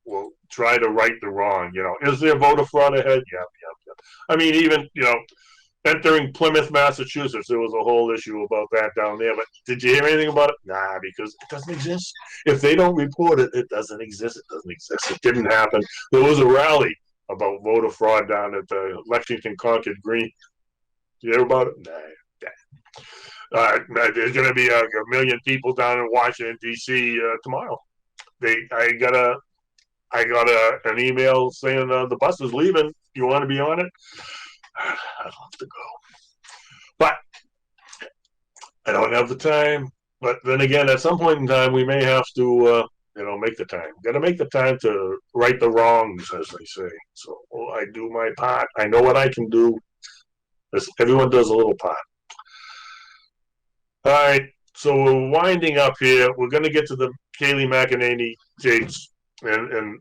will try to right the wrong. Is there voter fraud ahead? Yeah. I mean, even, entering Plymouth, Massachusetts, there was a whole issue about that down there. But did you hear anything about it? Nah, because it doesn't exist. If they don't report it, it doesn't exist. It doesn't exist. It didn't happen. There was a rally about voter fraud down at the Lexington Concord Green. Did you hear about it? Nah. There's going to be a million people down in Washington, D.C. Tomorrow. I got an email saying the bus is leaving. You want to be on it? I'd love to go, but I don't have the time. But then again, at some point in time, we may have to, make the time. Got to make the time to right the wrongs, as they say. So I do my part. I know what I can do. Everyone does a little part. All right, so we're winding up here. We're going to get to the Kayleigh McEnany tapes and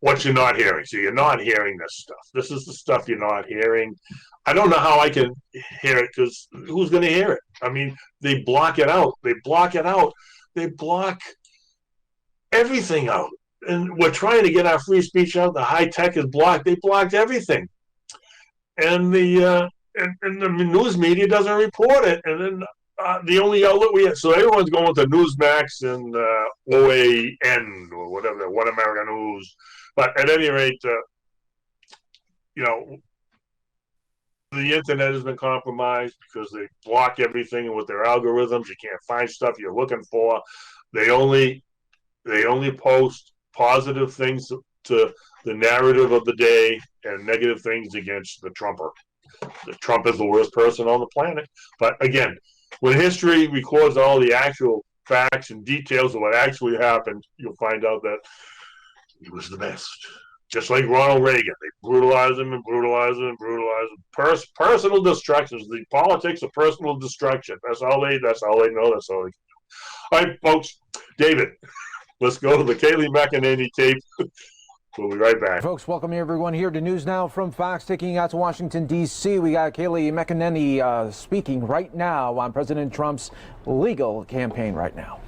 what you're not hearing. So you're not hearing this stuff. This is the stuff you're not hearing. I don't know how I can hear it, because who's going to hear it? I mean, they block it out. They block it out. They block everything out. And we're trying to get our free speech out. The high tech is blocked. They blocked everything. And the news media doesn't report it. And then the only outlet we have, so everyone's going to Newsmax and OAN or whatever, One American News. But at any rate, the internet has been compromised because they block everything with their algorithms. You can't find stuff you're looking for. They only post positive things to the narrative of the day and negative things against the Trumper. The Trump is the worst person on the planet. But again, when history records all the actual facts and details of what actually happened, you'll find out that he was the best. Just like Ronald Reagan. They brutalized him and brutalized him and brutalized him. Personal destructions. The politics of personal destruction. That's all they know. That's all they can do. All right, folks. David, let's go to the Kayleigh McEnany tape. We'll be right back. Folks, welcome everyone here to News Now from Fox. Taking out to Washington, D.C. We got Kayleigh McEnany speaking right now on President Trump's legal campaign right now.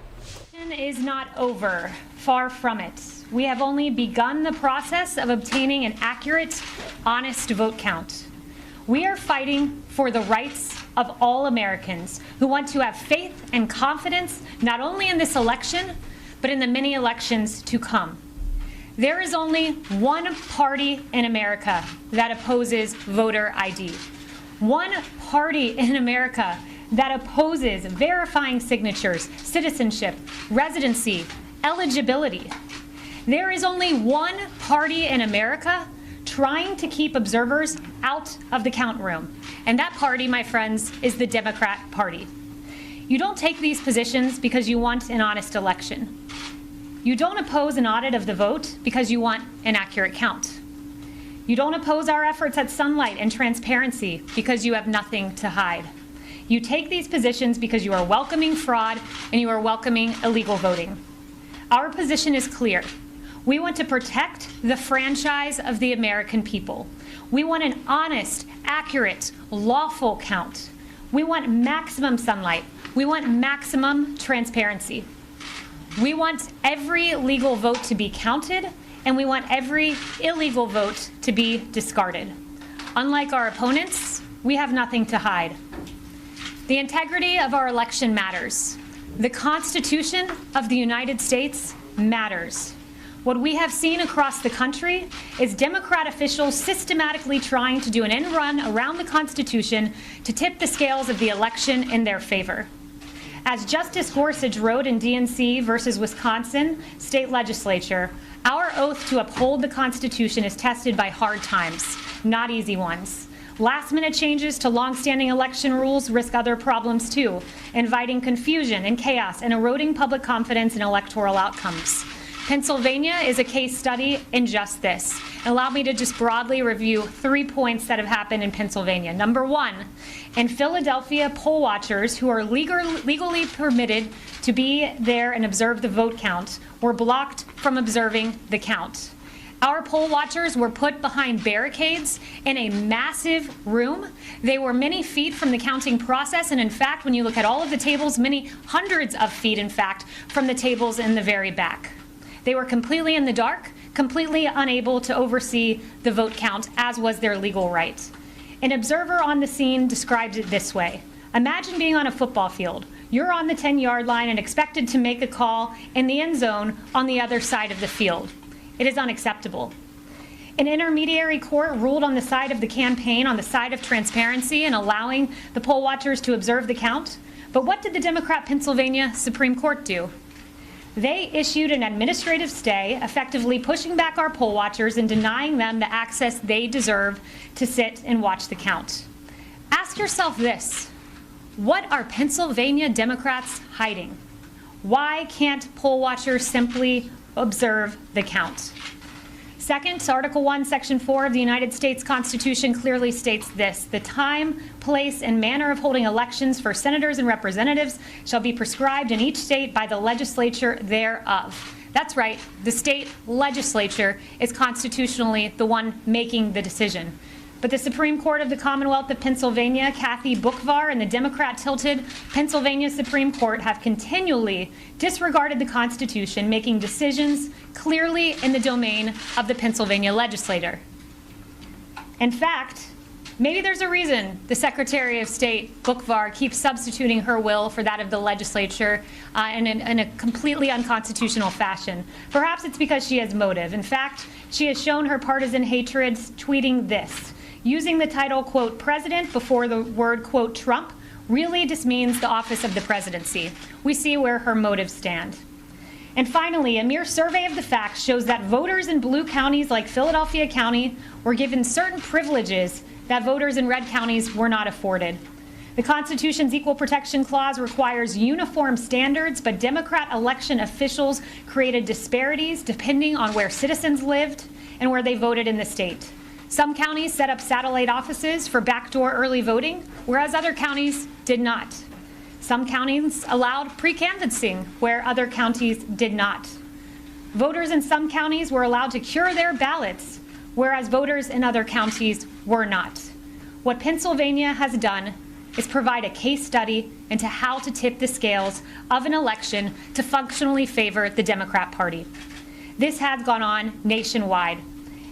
Is not over. Far from it. We have only begun the process of obtaining an accurate, honest vote count. We are fighting for the rights of all Americans who want to have faith and confidence not only in this election, but in the many elections to come. There is only one party in America that opposes voter ID. One party in America that opposes verifying signatures, citizenship, residency, eligibility. There is only one party in America trying to keep observers out of the count room. And that party, my friends, is the Democrat Party. You don't take these positions because you want an honest election. You don't oppose an audit of the vote because you want an accurate count. You don't oppose our efforts at sunlight and transparency because you have nothing to hide. You take these positions because you are welcoming fraud and you are welcoming illegal voting. Our position is clear. We want to protect the franchise of the American people. We want an honest, accurate, lawful count. We want maximum sunlight. We want maximum transparency. We want every legal vote to be counted, and we want every illegal vote to be discarded. Unlike our opponents, we have nothing to hide. The integrity of our election matters. The Constitution of the United States matters. What we have seen across the country is Democrat officials systematically trying to do an end run around the Constitution to tip the scales of the election in their favor. As Justice Gorsuch wrote in DNC versus Wisconsin state legislature, our oath to uphold the Constitution is tested by hard times, not easy ones. Last-minute changes to long-standing election rules risk other problems too, inviting confusion and chaos and eroding public confidence in electoral outcomes. Pennsylvania is a case study in just this. Allow me to just broadly review 3 points that have happened in Pennsylvania. Number one, in Philadelphia, poll watchers who are legally permitted to be there and observe the vote count were blocked from observing the count. Our poll watchers were put behind barricades in a massive room. They were many feet from the counting process, and in fact, when you look at all of the tables, many hundreds of feet, in fact, from the tables in the very back. They were completely in the dark, completely unable to oversee the vote count, as was their legal right. An observer on the scene described it this way. Imagine being on a football field. You're on the 10-yard line and expected to make a call in the end zone on the other side of the field. It is unacceptable. An intermediary court ruled on the side of the campaign, on the side of transparency and allowing the poll watchers to observe the count. But what did the Democrat Pennsylvania Supreme Court do? They issued an administrative stay, effectively pushing back our poll watchers and denying them the access they deserve to sit and watch the count. Ask yourself this: what are Pennsylvania Democrats hiding? Why can't poll watchers simply observe the count? Second, Article 1, Section 4 of the United States Constitution clearly states this: the time, place, and manner of holding elections for senators and representatives shall be prescribed in each state by the legislature thereof. That's right, the state legislature is constitutionally the one making the decision. But the Supreme Court of the Commonwealth of Pennsylvania, Kathy Boockvar, and the Democrat-tilted Pennsylvania Supreme Court have continually disregarded the Constitution, making decisions clearly in the domain of the Pennsylvania legislator. In fact, maybe there's a reason the Secretary of State, Boockvar, keeps substituting her will for that of the legislature in a completely unconstitutional fashion. Perhaps it's because she has motive. In fact, she has shown her partisan hatreds tweeting this: using the title, quote, president before the word, quote, Trump really just means the office of the presidency. We see where her motives stand. And finally, a mere survey of the facts shows that voters in blue counties like Philadelphia County were given certain privileges that voters in red counties were not afforded. The Constitution's Equal Protection Clause requires uniform standards, but Democrat election officials created disparities depending on where citizens lived and where they voted in the state. Some counties set up satellite offices for backdoor early voting, whereas other counties did not. Some counties allowed pre-canvassing, where other counties did not. Voters in some counties were allowed to cure their ballots, whereas voters in other counties were not. What Pennsylvania has done is provide a case study into how to tip the scales of an election to functionally favor the Democrat Party. This has gone on nationwide.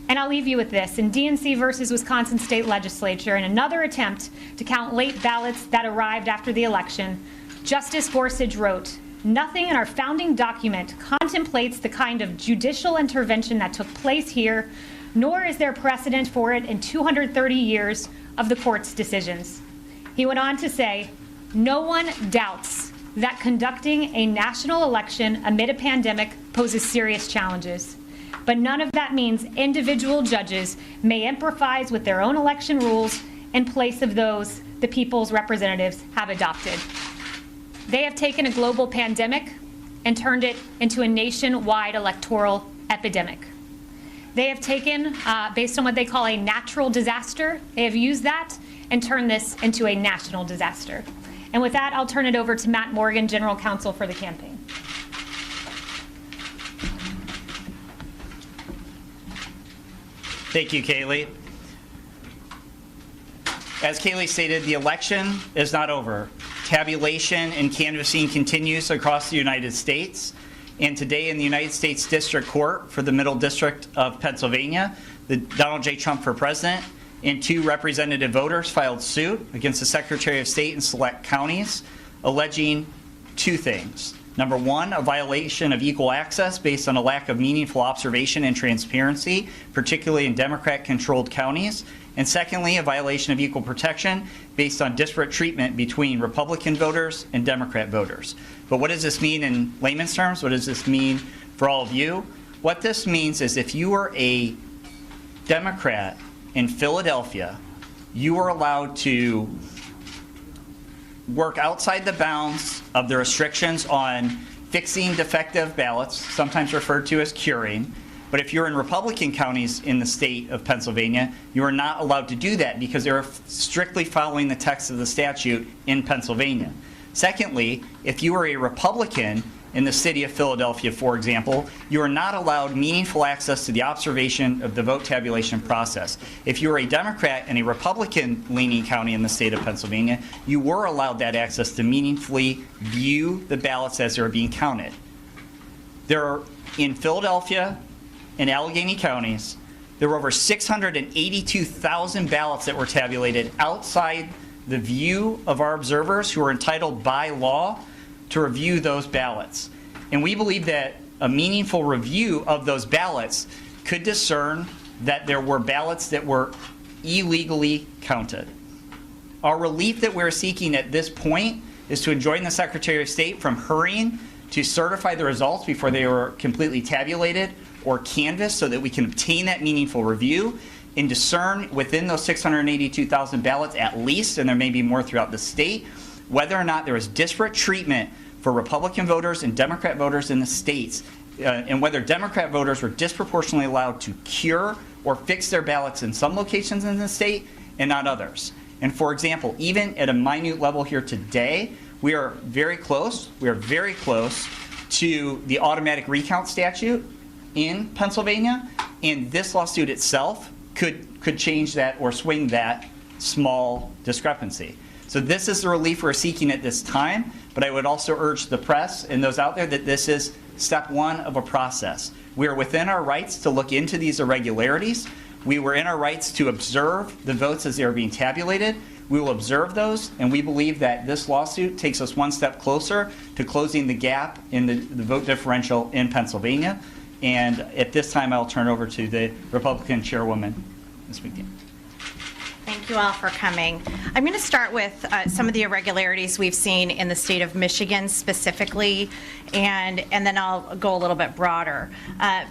And I'll leave you with this. In DNC versus Wisconsin State Legislature, in another attempt to count late ballots that arrived after the election, Justice Gorsuch wrote, "Nothing in our founding document contemplates the kind of judicial intervention that took place here, nor is there precedent for it in 230 years of the court's decisions." He went on to say, "No one doubts that conducting a national election amid a pandemic poses serious challenges. But none of that means individual judges may improvise with their own election rules in place of those the people's representatives have adopted." They have taken a global pandemic and turned it into a nationwide electoral epidemic. They have taken, based on what they call a natural disaster, they have used that and turned this into a national disaster. And with that, I'll turn it over to Matt Morgan, General Counsel for the campaign. Thank you, Kaylee. As Kaylee stated, the election is not over. Tabulation and canvassing continues across the United States. And today in the United States District Court for the Middle District of Pennsylvania, the Donald J. Trump for president and 2 representative voters filed suit against the Secretary of State in select counties, alleging 2 things. Number 1, a violation of equal access based on a lack of meaningful observation and transparency, particularly in Democrat-controlled counties. And secondly, a violation of equal protection based on disparate treatment between Republican voters and Democrat voters. But what does this mean in layman's terms? What does this mean for all of you? What this means is if you are a Democrat in Philadelphia, you are allowed to work outside the bounds of the restrictions on fixing defective ballots, sometimes referred to as curing. But if you're in Republican counties in the state of Pennsylvania, you are not allowed to do that because they're strictly following the text of the statute in Pennsylvania. Secondly, if you are a Republican in the city of Philadelphia, for example, you are not allowed meaningful access to the observation of the vote tabulation process. If you are a Democrat in a Republican-leaning county in the state of Pennsylvania, you were allowed that access to meaningfully view the ballots as they're being counted. There are, in Philadelphia and Allegheny counties, there were over 682,000 ballots that were tabulated outside the view of our observers who are entitled by law to review those ballots. And we believe that a meaningful review of those ballots could discern that there were ballots that were illegally counted. Our relief that we're seeking at this point is to enjoin the Secretary of State from hurrying to certify the results before they were completely tabulated or canvassed so that we can obtain that meaningful review and discern within those 682,000 ballots at least, and there may be more throughout the state, whether or not there is disparate treatment for Republican voters and Democrat voters in the states, and whether Democrat voters were disproportionately allowed to cure or fix their ballots in some locations in the state and not others. And for example, even at a minute level here today, we are very close to the automatic recount statute in Pennsylvania, and this lawsuit itself could change that or swing that small discrepancy. So this is the relief we're seeking at this time, but I would also urge the press and those out there that this is step one of a process. We are within our rights to look into these irregularities. We were in our rights to observe the votes as they are being tabulated. We will observe those, and we believe that this lawsuit takes us one step closer to closing the gap in the vote differential in Pennsylvania. And at this time, I'll turn over to the Republican chairwoman, Ms. McDaniel. Thank you all for coming. I'm going to start with some of the irregularities we've seen in the state of Michigan specifically, and then I'll go a little bit broader.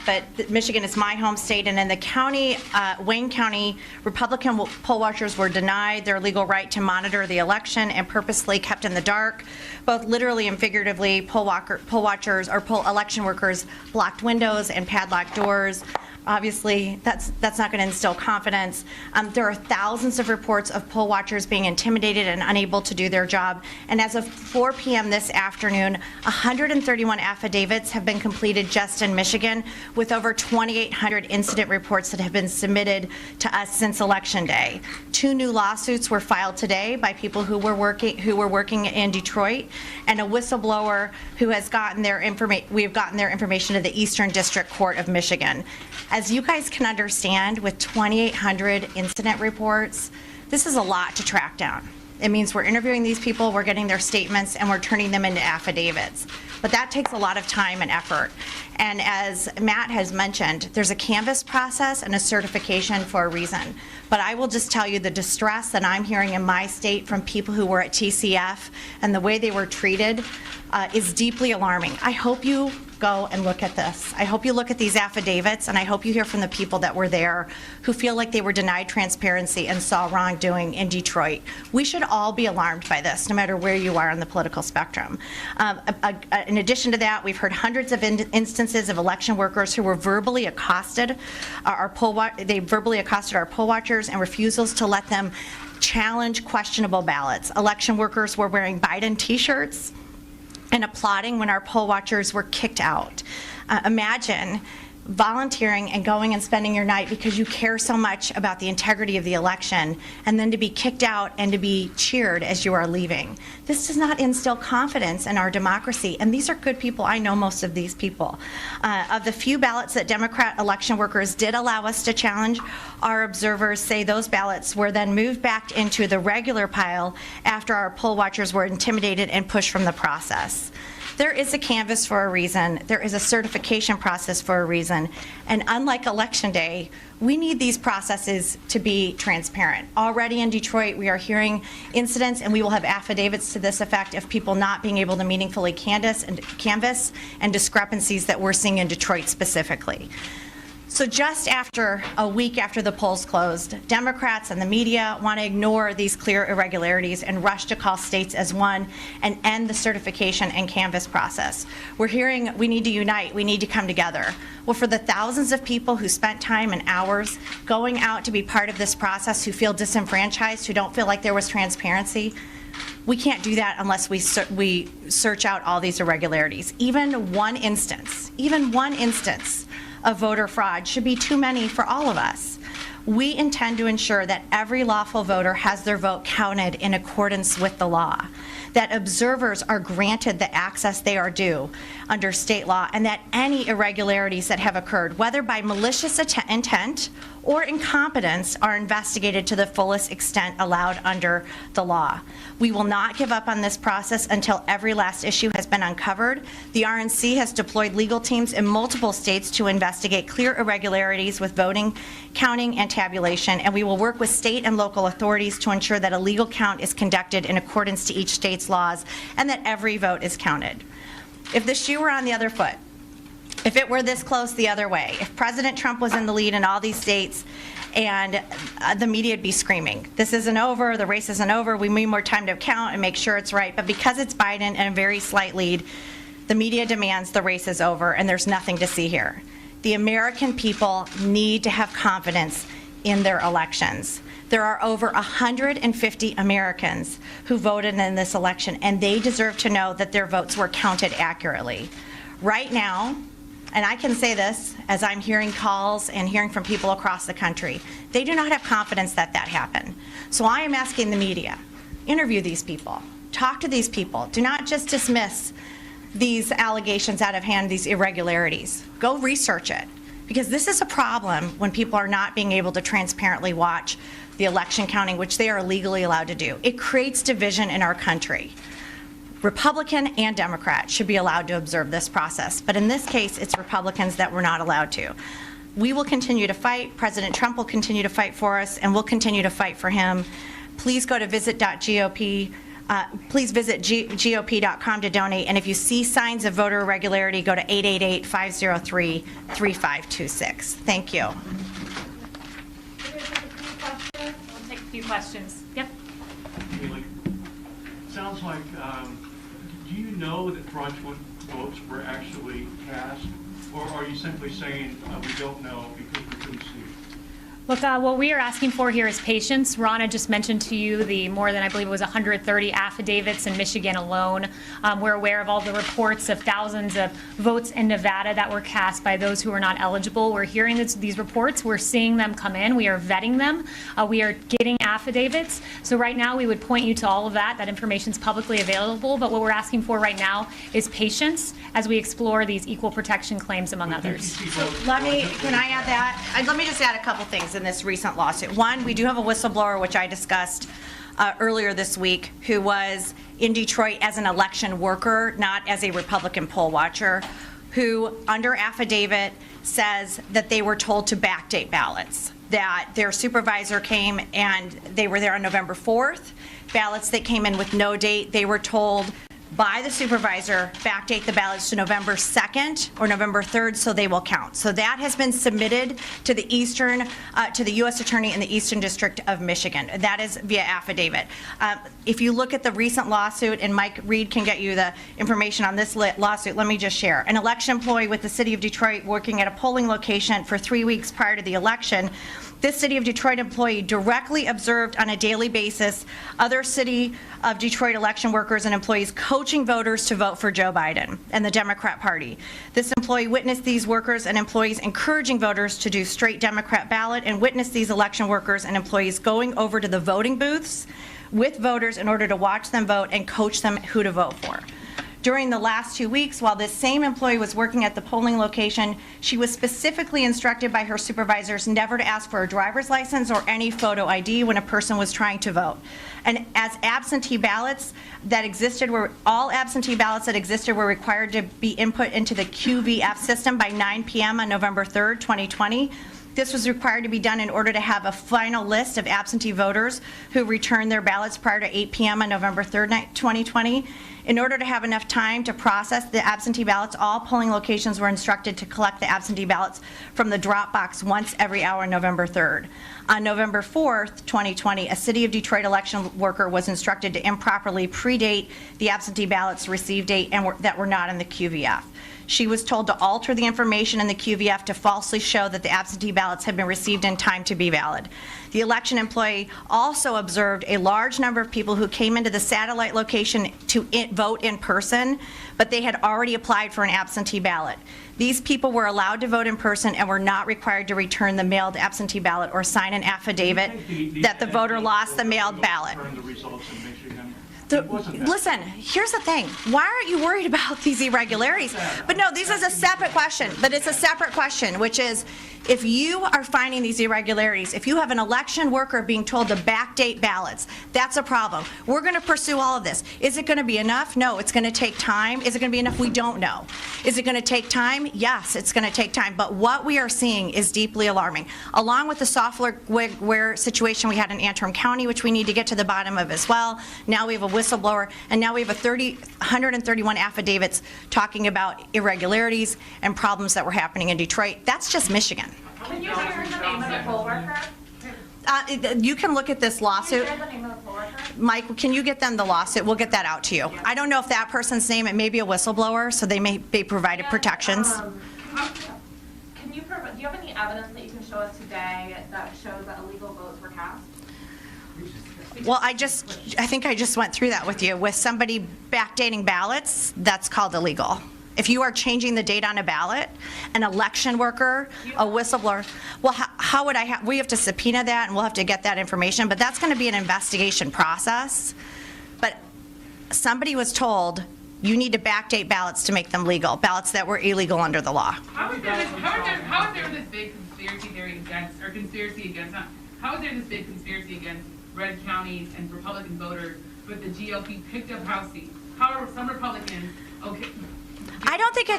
But Michigan is my home state, and in the county, Wayne County, Republican poll watchers were denied their legal right to monitor the election and purposely kept in the dark. Both literally and figuratively, poll watchers or election workers blocked windows and padlocked doors. Obviously, that's not going to instill confidence. There are thousands of reports of poll watchers being intimidated and unable to do their job. And as of 4 p.m. this afternoon, 131 affidavits have been completed just in Michigan, with over 2,800 incident reports that have been submitted to us since Election Day. 2 new lawsuits were filed today by people who were working in Detroit, and a whistleblower who has gotten their information. We have gotten their information to the Eastern District Court of Michigan. As you guys can understand, with 2,800 incident reports, this is a lot to track down. It means we're interviewing these people, we're getting their statements, and we're turning them into affidavits. But that takes a lot of time and effort. And as Matt has mentioned, there's a canvass process and a certification for a reason. But I will just tell you the distress that I'm hearing in my state from people who were at TCF and the way they were treated is deeply alarming. I hope you go and look at this. I hope you look at these affidavits, and I hope you hear from the people that were there who feel like they were denied transparency and saw wrongdoing in Detroit. We should all be alarmed by this, no matter where you are on the political spectrum. In addition to that, we've heard hundreds of instances of election workers who were verbally accosted. They verbally accosted our poll watchers and refusals to let them challenge questionable ballots. Election workers were wearing Biden t-shirts and applauding when our poll watchers were kicked out. Imagine volunteering and going and spending your night because you care so much about the integrity of the election, and then to be kicked out and to be cheered as you are leaving. This does not instill confidence in our democracy, and these are good people. I know most of these people. Of the few ballots that Democrat election workers did allow us to challenge, our observers say those ballots were then moved back into the regular pile after our poll watchers were intimidated and pushed from the process. There is a canvass for a reason. There is a certification process for a reason. And unlike Election Day, we need these processes to be transparent. Already in Detroit, we are hearing incidents, and we will have affidavits to this effect, of people not being able to meaningfully canvass and discrepancies that we're seeing in Detroit specifically. So just after a week after the polls closed, Democrats and the media want to ignore these clear irregularities and rush to call states as one and end the certification and canvass process. We're hearing we need to unite, we need to come together. Well, for the thousands of people who spent time and hours going out to be part of this process, who feel disenfranchised, who don't feel like there was transparency, we can't do that unless we search out all these irregularities. Even one instance of voter fraud should be too many for all of us. We intend to ensure that every lawful voter has their vote counted in accordance with the law, that observers are granted the access they are due under state law, and that any irregularities that have occurred, whether by malicious intent or incompetence, are investigated to the fullest extent allowed under the law. We will not give up on this process until every last issue has been uncovered. The RNC has deployed legal teams in multiple states to investigate clear irregularities with voting, counting, and tabulation, and we will work with state and local authorities to ensure that a legal count is conducted in accordance to each state's laws and that every vote is counted. If the shoe were on the other foot, if it were this close the other way, if President Trump was in the lead in all these states and the media would be screaming, this isn't over, the race isn't over, we need more time to count and make sure it's right. But because it's Biden and a very slight lead, the media demands the race is over and there's nothing to see here. The American people need to have confidence in their elections. There are over 150 Americans who voted in this election, and they deserve to know that their votes were counted accurately. Right now, and I can say this as I'm hearing calls and hearing from people across the country, they do not have confidence that that happened. So I am asking the media, interview these people, talk to these people. Do not just dismiss these allegations out of hand, these irregularities. Go research it, because this is a problem when people are not being able to transparently watch the election counting, which they are legally allowed to do. It creates division in our country. Republican and Democrat should be allowed to observe this process, but in this case, it's Republicans that we're not allowed to. We will continue to fight. President Trump will continue to fight for us, and we'll continue to fight for him. Please go to visit.gop. Please visit GOP.com to donate, and if you see signs of voter irregularity, go to 888-503-3526. Thank you. We'll take a few questions. Yep. Sounds like, do you know that fraudulent votes were actually cast, or are you simply saying we don't know because we couldn't see it? Look, what we are asking for here is patience. Ronna just mentioned to you the more than, I believe it was 130 affidavits in Michigan alone. We're aware of all the reports of thousands of votes in Nevada that were cast by those who are not eligible. We're hearing these reports. We're seeing them come in. We are vetting them. We are getting affidavits. So right now we would point you to all of that. That information is publicly available. But what we're asking for right now is patience as we explore these equal protection claims, among others. So can I add that? Let me just add a couple things in this recent lawsuit. One, we do have a whistleblower, which I discussed earlier this week, who was in Detroit as an election worker, not as a Republican poll watcher, who under affidavit says that they were told to backdate ballots, that their supervisor came and they were there on November 4th. Ballots that came in with no date, they were told by the supervisor, backdate the ballots to November 2nd or November 3rd so they will count. So that has been submitted to the to the U.S. Attorney in the Eastern District of Michigan. That is via affidavit. If you look at the recent lawsuit, and Mike Reed can get you the information on this lawsuit, let me just share. An election employee with the City of Detroit working at a polling location for 3 weeks prior to the election, this City of Detroit employee directly observed on a daily basis other City of Detroit election workers and employees coaching voters to vote for Joe Biden and the Democrat Party. This employee witnessed these workers and employees encouraging voters to do straight Democrat ballot, and witnessed these election workers and employees going over to the voting booths with voters in order to watch them vote and coach them who to vote for. During the last 2 weeks, while this same employee was working at the polling location, she was specifically instructed by her supervisors never to ask for a driver's license or any photo ID when a person was trying to vote. And as absentee ballots that existed all absentee ballots that existed were required to be input into the QVF system by 9 p.m. on November 3rd, 2020, This was required to be done in order to have a final list of absentee voters who returned their ballots prior to 8 p.m. on November 3rd, 2020. In order to have enough time to process the absentee ballots, all polling locations were instructed to collect the absentee ballots from the drop box once every hour on November 3rd. On November 4th, 2020, a City of Detroit election worker was instructed to improperly predate the absentee ballots received date that were not in the QVF. She was told to alter the information in the QVF to falsely show that the absentee ballots had been received in time to be valid. The election employee also observed a large number of people who came into the satellite location to vote in person, but they had already applied for an absentee ballot. These people were allowed to vote in person and were not required to return the mailed absentee ballot or sign an affidavit that the voter lost the mailed ballot. Listen, here's the thing. Why aren't you worried about these irregularities? But no, this is a separate question. But it's a separate question, which is, if you are finding these irregularities, if you have an election worker being told to backdate ballots, that's a problem. We're going to pursue all of this. Is it going to be enough? No, it's going to take time. Is it going to be enough? We don't know. Is it going to take time? Yes, it's going to take time. But what we are seeing is deeply alarming. Along with the software situation we had in Antrim County, which we need to get to the bottom of as well. Now we have a whistleblower, and now we have 131 affidavits talking about irregularities and problems that were happening in Detroit. That's just Michigan. Can you share the name of the poll worker? You can look at this lawsuit. Can you share the name of the poll worker? Mike, can you get them the lawsuit? We'll get that out to you. I don't know if that person's name, it may be a whistleblower, so they may be provided protections. Do you have any evidence that you can show us today that shows that illegal votes were cast? Well, I think I just went through that with you. With somebody backdating ballots, that's called illegal. If you are changing the date on a ballot, an election worker, a whistleblower, well, how would we have to subpoena that, and we'll have to get that information, but that's going to be an investigation process. But somebody was told, you need to backdate ballots to make them legal, ballots that were illegal under the law. How is there this big conspiracy theory against red counties and Republican voters, but the GOP picked up House seats? How are some Republicans okay? I don't think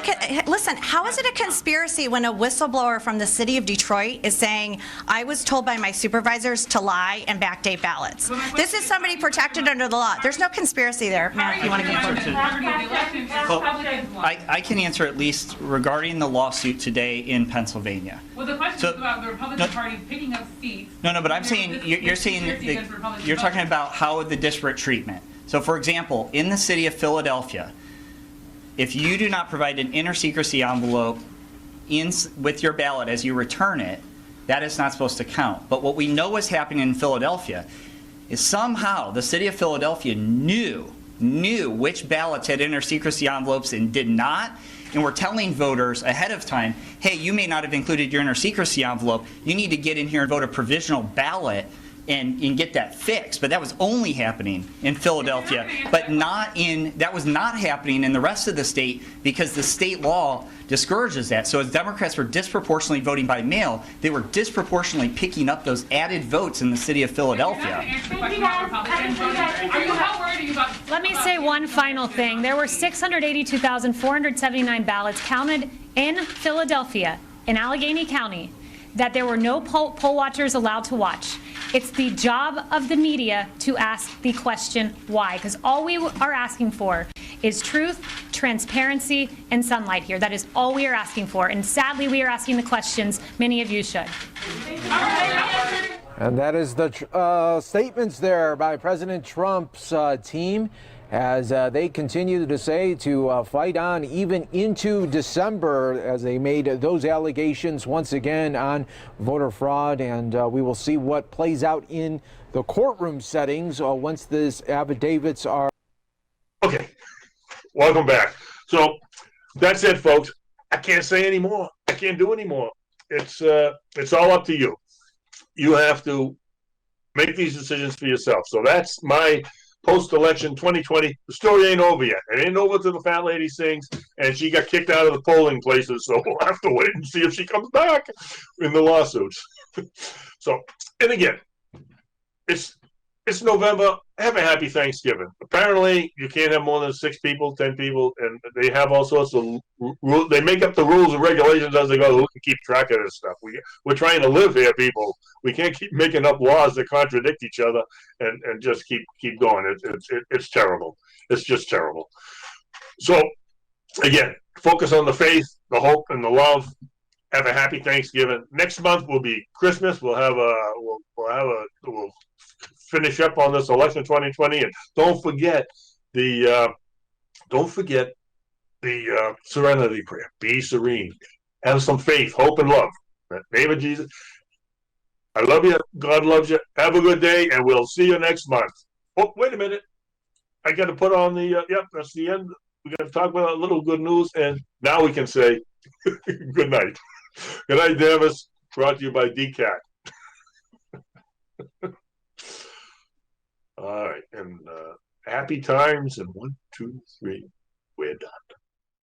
listen, how is it a conspiracy when a whistleblower from the city of Detroit is saying, I was told by my supervisors to lie and backdate ballots? This is somebody protected under the law. There's no conspiracy there. Matt, if you want to get Well, I can answer at least regarding the lawsuit today in Pennsylvania. Well, the question is about the Republican Party picking up seats. No, but I'm saying, you're talking about how the disparate treatment. So, for example, in the city of Philadelphia, if you do not provide an inter-secrecy envelope with your ballot as you return it, that is not supposed to count. But what we know is happening in Philadelphia is somehow the city of Philadelphia knew which ballots had inter-secrecy envelopes and did not, and we're telling voters ahead of time, hey, you may not have included your inter-secrecy envelope. You need to get in here and vote a provisional ballot and get that fixed. But that was only happening in Philadelphia, but that was not happening in the rest of the state because the state law discourages that. So as Democrats were disproportionately voting by mail, they were disproportionately picking up those added votes in the city of Philadelphia. Let me say one final thing. There were 682,479 ballots counted in Philadelphia, in Allegheny County, that there were no poll watchers allowed to watch. It's the job of the media to ask the question why, because all we are asking for is truth, transparency, and sunlight here. That is all we are asking for, and sadly we are asking the questions many of you should. And that is the statements there by President Trump's team as they continue to say to fight on even into December as they made those allegations once again on voter fraud. And we will see what plays out in the courtroom settings once these affidavits are. Okay, welcome back. So that's it, folks. I can't say any more. I can't do any more. It's all up to you. You have to make these decisions for yourself. So that's my post-election 2020. The story ain't over yet. It ain't over till the fat lady sings, and she got kicked out of the polling places, so we'll have to wait and see if she comes back in the lawsuits. So, and again, it's it's November. Have a happy Thanksgiving. Apparently, you can't have more than 6 people, 10 people, and they have all sorts of rules. They make up the rules and regulations as they go. Who can keep track of this stuff? We're trying to live here, people. We can't keep making up laws that contradict each other and just keep going. It's terrible. It's just terrible. So, again, focus on the faith, the hope, and the love. Have a happy Thanksgiving. Next month will be Christmas. We'll finish up on this election 2020, and don't forget the serenity prayer. Be serene. Have some faith, hope, and love. In the name of Jesus. I love you. God loves you. Have a good day, and we'll see you next month. Oh, wait a minute. I got to put on the. Yep, that's the end. We got to talk about a little good news, and now we can say good night. Good night, Davis. Brought to you by DCAT. All right, and happy times, and 1, 2, 3.